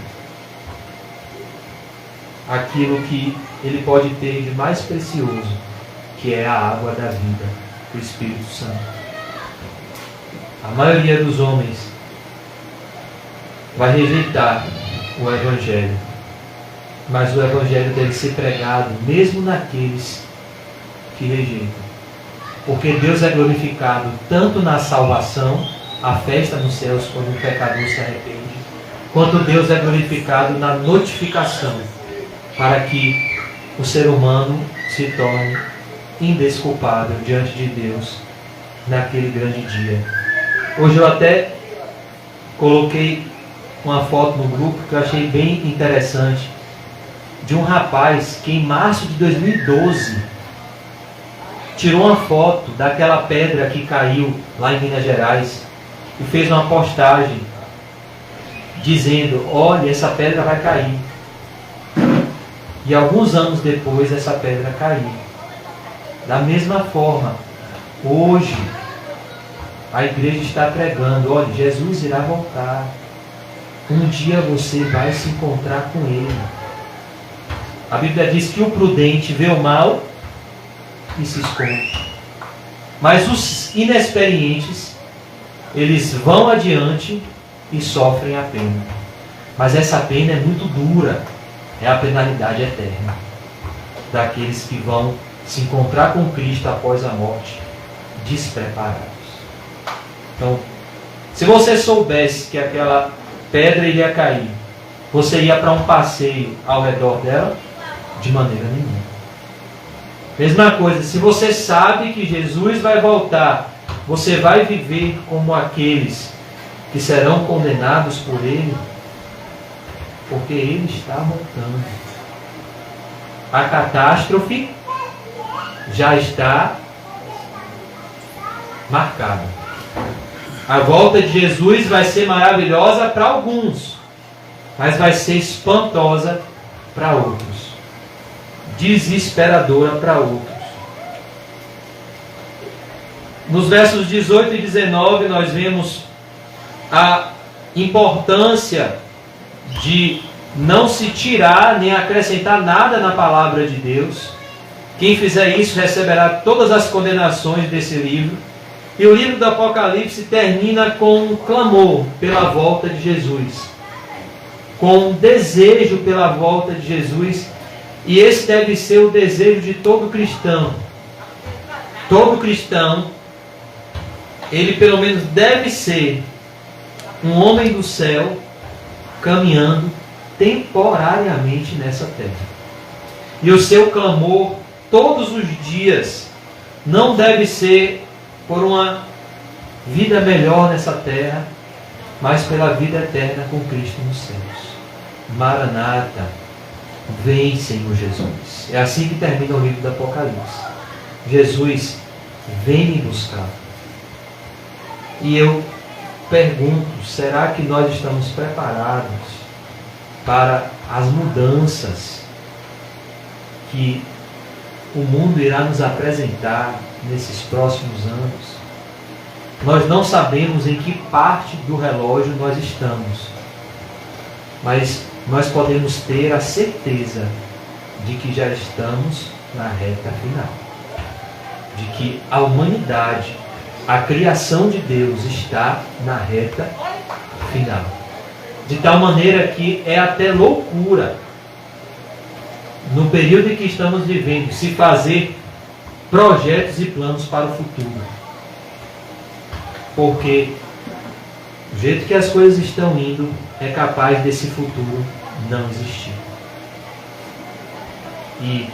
aquilo que ele pode ter de mais precioso, que é a água da vida, o Espírito Santo. A maioria dos homens vai rejeitar o Evangelho, mas o Evangelho deve ser pregado mesmo naqueles que rejeitam, porque Deus é glorificado tanto na salvação, a festa nos céus quando o pecador se arrepende, quanto Deus é glorificado na notificação, para que o ser humano se torne indesculpável diante de Deus naquele grande dia. Hoje eu até coloquei uma foto no grupo que eu achei bem interessante, de um rapaz que em março de 2012 tirou uma foto daquela pedra que caiu lá em Minas Gerais e fez uma postagem dizendo: olha, essa pedra vai cair. E alguns anos depois essa pedra caiu. Da mesma forma, hoje a igreja está pregando: olha, Jesus irá voltar. Um dia você vai se encontrar com Ele. A Bíblia diz que o prudente vê o mal e se esconde. Mas os inexperientes, eles vão adiante e sofrem a pena. Mas essa pena é muito dura. É a penalidade eterna daqueles que vão se encontrar com Cristo após a morte, despreparados. Então, Se você soubesse que aquela pedra iria cair, você ia para um passeio ao redor dela? De maneira nenhuma. Mesma coisa, se você sabe que Jesus vai voltar, você vai viver como aqueles que serão condenados por Ele? Porque Ele está voltando. A catástrofe já está marcada. A volta de Jesus vai ser maravilhosa para alguns, mas vai ser espantosa para outros, desesperadora para outros. Nos versos 18 e 19 nós vemos a importância de não se tirar nem acrescentar nada na palavra de Deus. Quem fizer isso receberá todas as condenações desse livro. E o livro do Apocalipse termina com um clamor pela volta de Jesus, com um desejo pela volta de Jesus. E esse deve ser o desejo de todo cristão. Todo cristão, ele pelo menos deve ser um homem do céu caminhando temporariamente nessa terra. E o seu clamor todos os dias não deve ser por uma vida melhor nessa terra, mas pela vida eterna com Cristo nos céus. Maranata, vem, Senhor Jesus. É assim que termina o livro do Apocalipse. Jesus, vem me buscar. E eu pergunto, será que nós estamos preparados para as mudanças que o mundo irá nos apresentar nesses próximos anos? Nós não sabemos em que parte do relógio nós estamos, mas nós podemos ter a certeza de que já estamos na reta final, de que a humanidade, a criação de Deus está na reta final, de tal maneira que é até loucura, no período em que estamos vivendo, se fazer projetos e planos para o futuro. Porque do jeito que as coisas estão indo, é capaz desse futuro não existir. E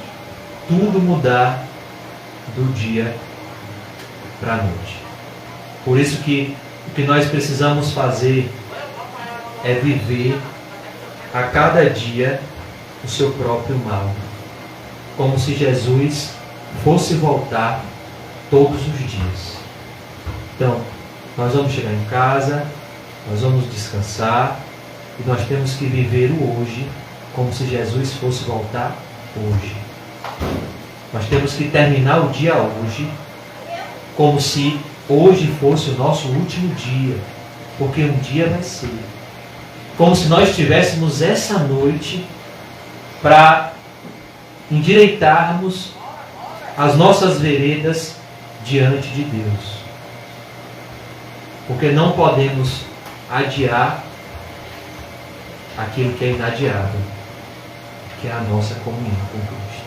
tudo mudar do dia para a noite. Por isso que o que nós precisamos fazer é viver a cada dia o seu próprio mal, como se Jesus fosse voltar todos os dias. Então, nós vamos chegar em casa, nós vamos descansar, e nós temos que viver o hoje como se Jesus fosse voltar hoje. Nós temos que terminar o dia hoje como se hoje fosse o nosso último dia, porque um dia vai ser. Como se nós tivéssemos essa noite para endireitarmos as nossas veredas diante de Deus. Porque não podemos adiar aquilo que é inadiável, que é a nossa comunhão com Cristo.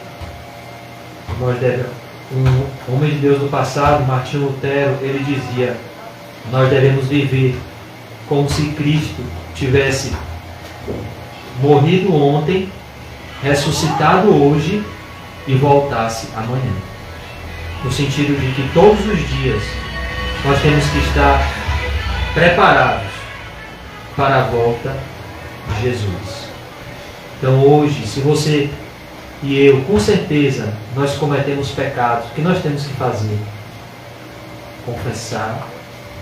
Um homem de Deus do passado, Martinho Lutero, ele dizia: nós devemos viver como se Cristo tivesse morrido ontem, ressuscitado hoje e voltasse amanhã. No sentido de que todos os dias nós temos que estar preparados para a volta de Jesus. Então hoje, se você e eu, com certeza, nós cometemos pecados, o que nós temos que fazer? Confessar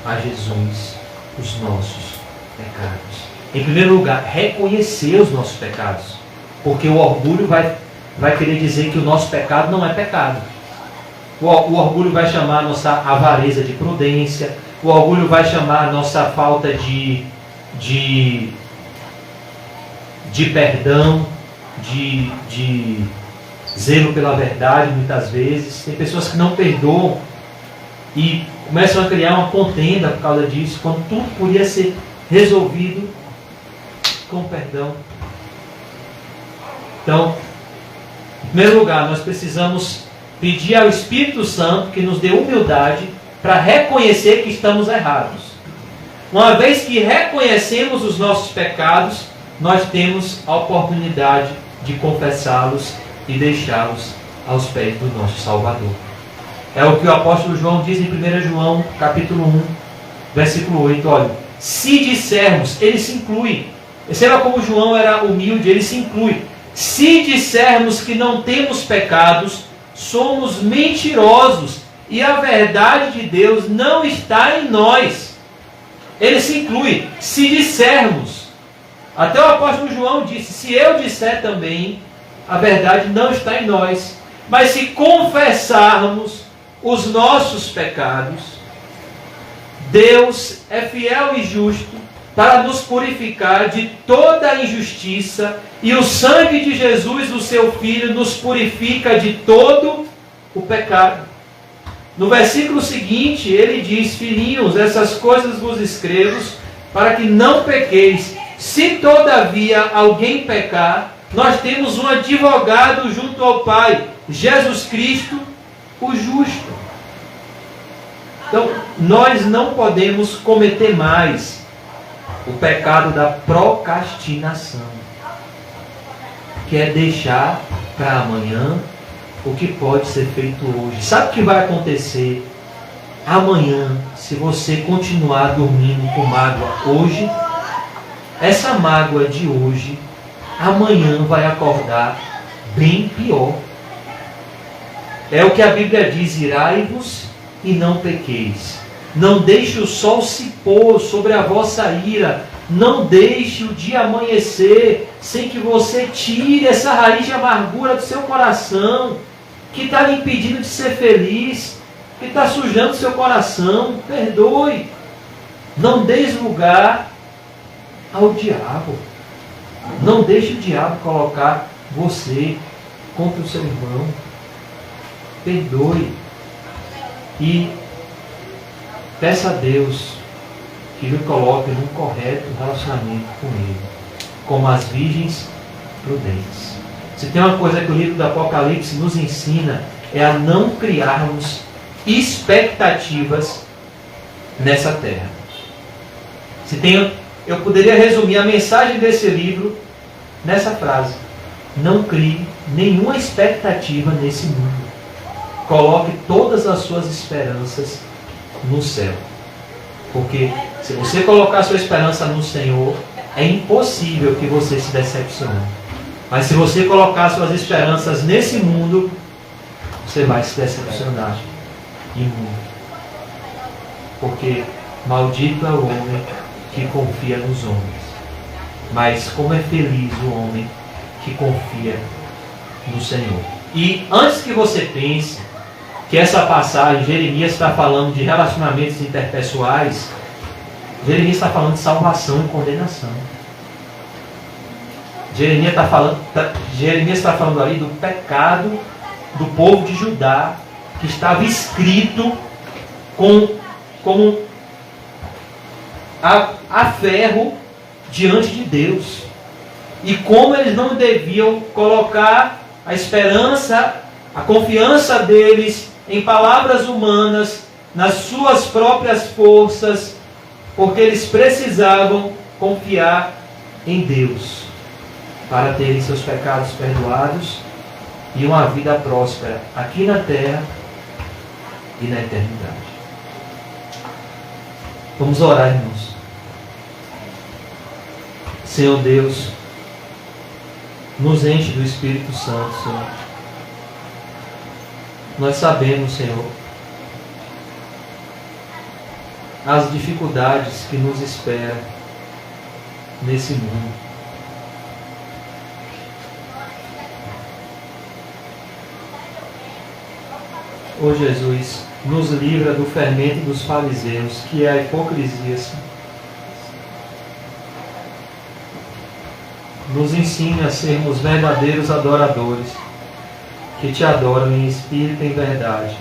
a Jesus os nossos pecados. Em primeiro lugar, reconhecer os nossos pecados, porque o orgulho vai querer dizer que o nosso pecado não é pecado. O orgulho vai chamar a nossa avareza de prudência, o orgulho vai chamar a nossa falta de perdão, de zelo pela verdade, muitas vezes. Tem pessoas que não perdoam e começam a criar uma contenda por causa disso, quando tudo podia ser resolvido com perdão. Então, em primeiro lugar, nós precisamos pedir ao Espírito Santo que nos dê humildade para reconhecer que estamos errados. Uma vez que reconhecemos os nossos pecados, nós temos a oportunidade de confessá-los e deixá-los aos pés do nosso Salvador. É o que o apóstolo João diz em 1 João, capítulo 1, versículo 8. Olha, se dissermos, ele se inclui. Perceba como João era humilde, ele se inclui. Se dissermos que não temos pecados, somos mentirosos e a verdade de Deus não está em nós. Ele se inclui. Se dissermos. Até o apóstolo João disse, se eu disser também, a verdade não está em nós. Mas se confessarmos os nossos pecados, Deus é fiel e justo para nos purificar de toda a injustiça, e o sangue de Jesus, o seu Filho, nos purifica de todo o pecado. No versículo seguinte, ele diz, filhinhos, essas coisas vos escrevo, para que não pequeis. Se todavia alguém pecar, nós temos um advogado junto ao Pai, Jesus Cristo, o justo. Então, nós não podemos cometer mais o pecado da procrastinação, que é deixar para amanhã o que pode ser feito hoje. Sabe o que vai acontecer amanhã se você continuar dormindo com mágoa hoje? Essa mágoa de hoje, amanhã vai acordar bem pior. É o que a Bíblia diz, irai-vos e não pequeis. Não deixe o sol se pôr sobre a vossa ira. Não deixe o dia amanhecer sem que você tire essa raiz de amargura do seu coração, que está lhe impedindo de ser feliz, que está sujando seu coração. Perdoe. Não dê lugar ao diabo. Não deixe o diabo colocar você contra o seu irmão. Perdoe. E peça a Deus que lhe coloque num correto relacionamento com Ele, como as virgens prudentes. Se tem uma coisa que o livro do Apocalipse nos ensina, é a não criarmos expectativas nessa terra. Eu poderia resumir a mensagem desse livro nessa frase: não crie nenhuma expectativa nesse mundo. Coloque todas as suas esperanças no céu. Porque se você colocar a sua esperança no Senhor, é impossível que você se decepcione. Mas se você colocar suas esperanças nesse mundo, você vai se decepcionar. E muito. Porque maldito é o homem que confia nos homens. Mas como é feliz o homem que confia no Senhor. E antes que você pense que essa passagem, Jeremias está falando de relacionamentos interpessoais, Jeremias está falando de salvação e condenação. Jeremias está falando ali do pecado do povo de Judá, que estava escrito como a ferro diante de Deus. E como eles não deviam colocar a esperança, a confiança deles em palavras humanas, nas suas próprias forças, porque eles precisavam confiar em Deus para terem seus pecados perdoados e uma vida próspera aqui na terra e na eternidade. Vamos orar, irmãos. Senhor Deus, nos enche do Espírito Santo, Senhor. Nós sabemos, Senhor, as dificuldades que nos esperam nesse mundo. Ó Jesus, nos livra do fermento dos fariseus, que é a hipocrisia, Senhor. Nos ensine a sermos verdadeiros adoradores, que te adoram em espírito e em verdade.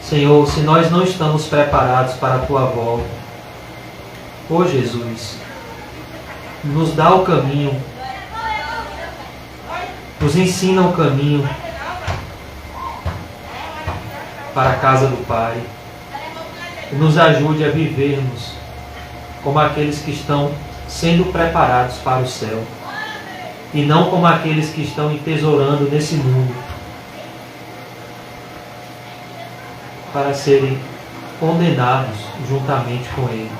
Senhor, se nós não estamos preparados para a tua volta, ó Jesus, nos dá o caminho, nos ensina o caminho para a casa do Pai. e nos ajude a vivermos como aqueles que estão sendo preparados para o céu, e não como aqueles que estão entesourando nesse mundo para serem condenados juntamente com Ele.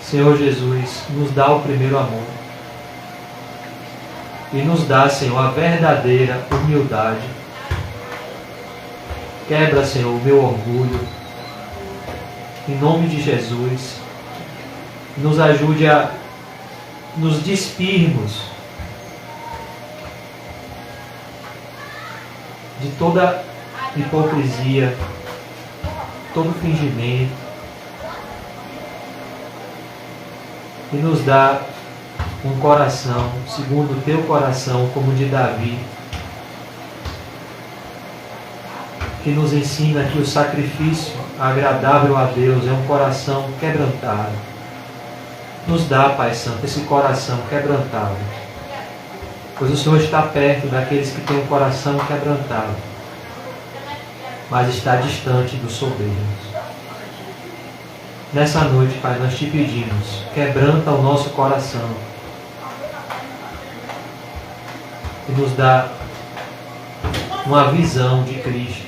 Senhor Jesus, nos dá o primeiro amor e nos dá, Senhor, a verdadeira humildade. Quebra, Senhor, o meu orgulho, em nome de Jesus. Nos ajude a nos despirmos de toda hipocrisia, todo fingimento, e nos dá um coração segundo o teu coração, como o de Davi, que nos ensina que o sacrifício agradável a Deus é um coração quebrantado. Nos dá, Pai Santo, esse coração quebrantado, pois o Senhor está perto daqueles que têm um coração quebrantado, mas está distante dos soberbos. Nessa noite, Pai, nós te pedimos, quebranta o nosso coração e nos dá uma visão de Cristo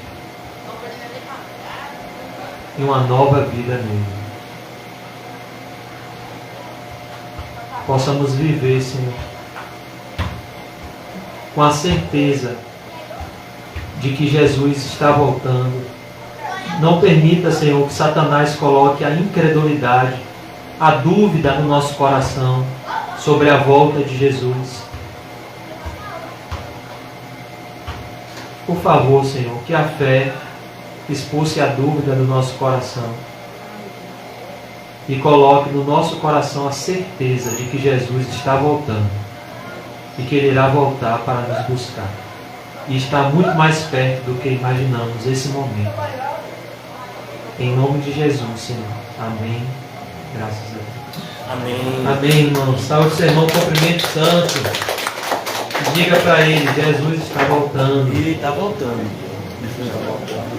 e uma nova vida nele. Possamos viver, Senhor, com a certeza de que Jesus está voltando. Não permita, Senhor, que Satanás coloque a incredulidade, a dúvida no nosso coração sobre a volta de Jesus. Por favor, Senhor, que a fé expulse a dúvida do nosso coração e coloque no nosso coração a certeza de que Jesus está voltando e que Ele irá voltar para nos buscar. E está muito mais perto do que imaginamos esse momento. Em nome de Jesus, Senhor. Amém. Graças a Deus. Amém. Amém, irmão. Saúde, seu irmão. Cumprimento santo. Diga para ele, Jesus está voltando. Ele está voltando. Está voltando.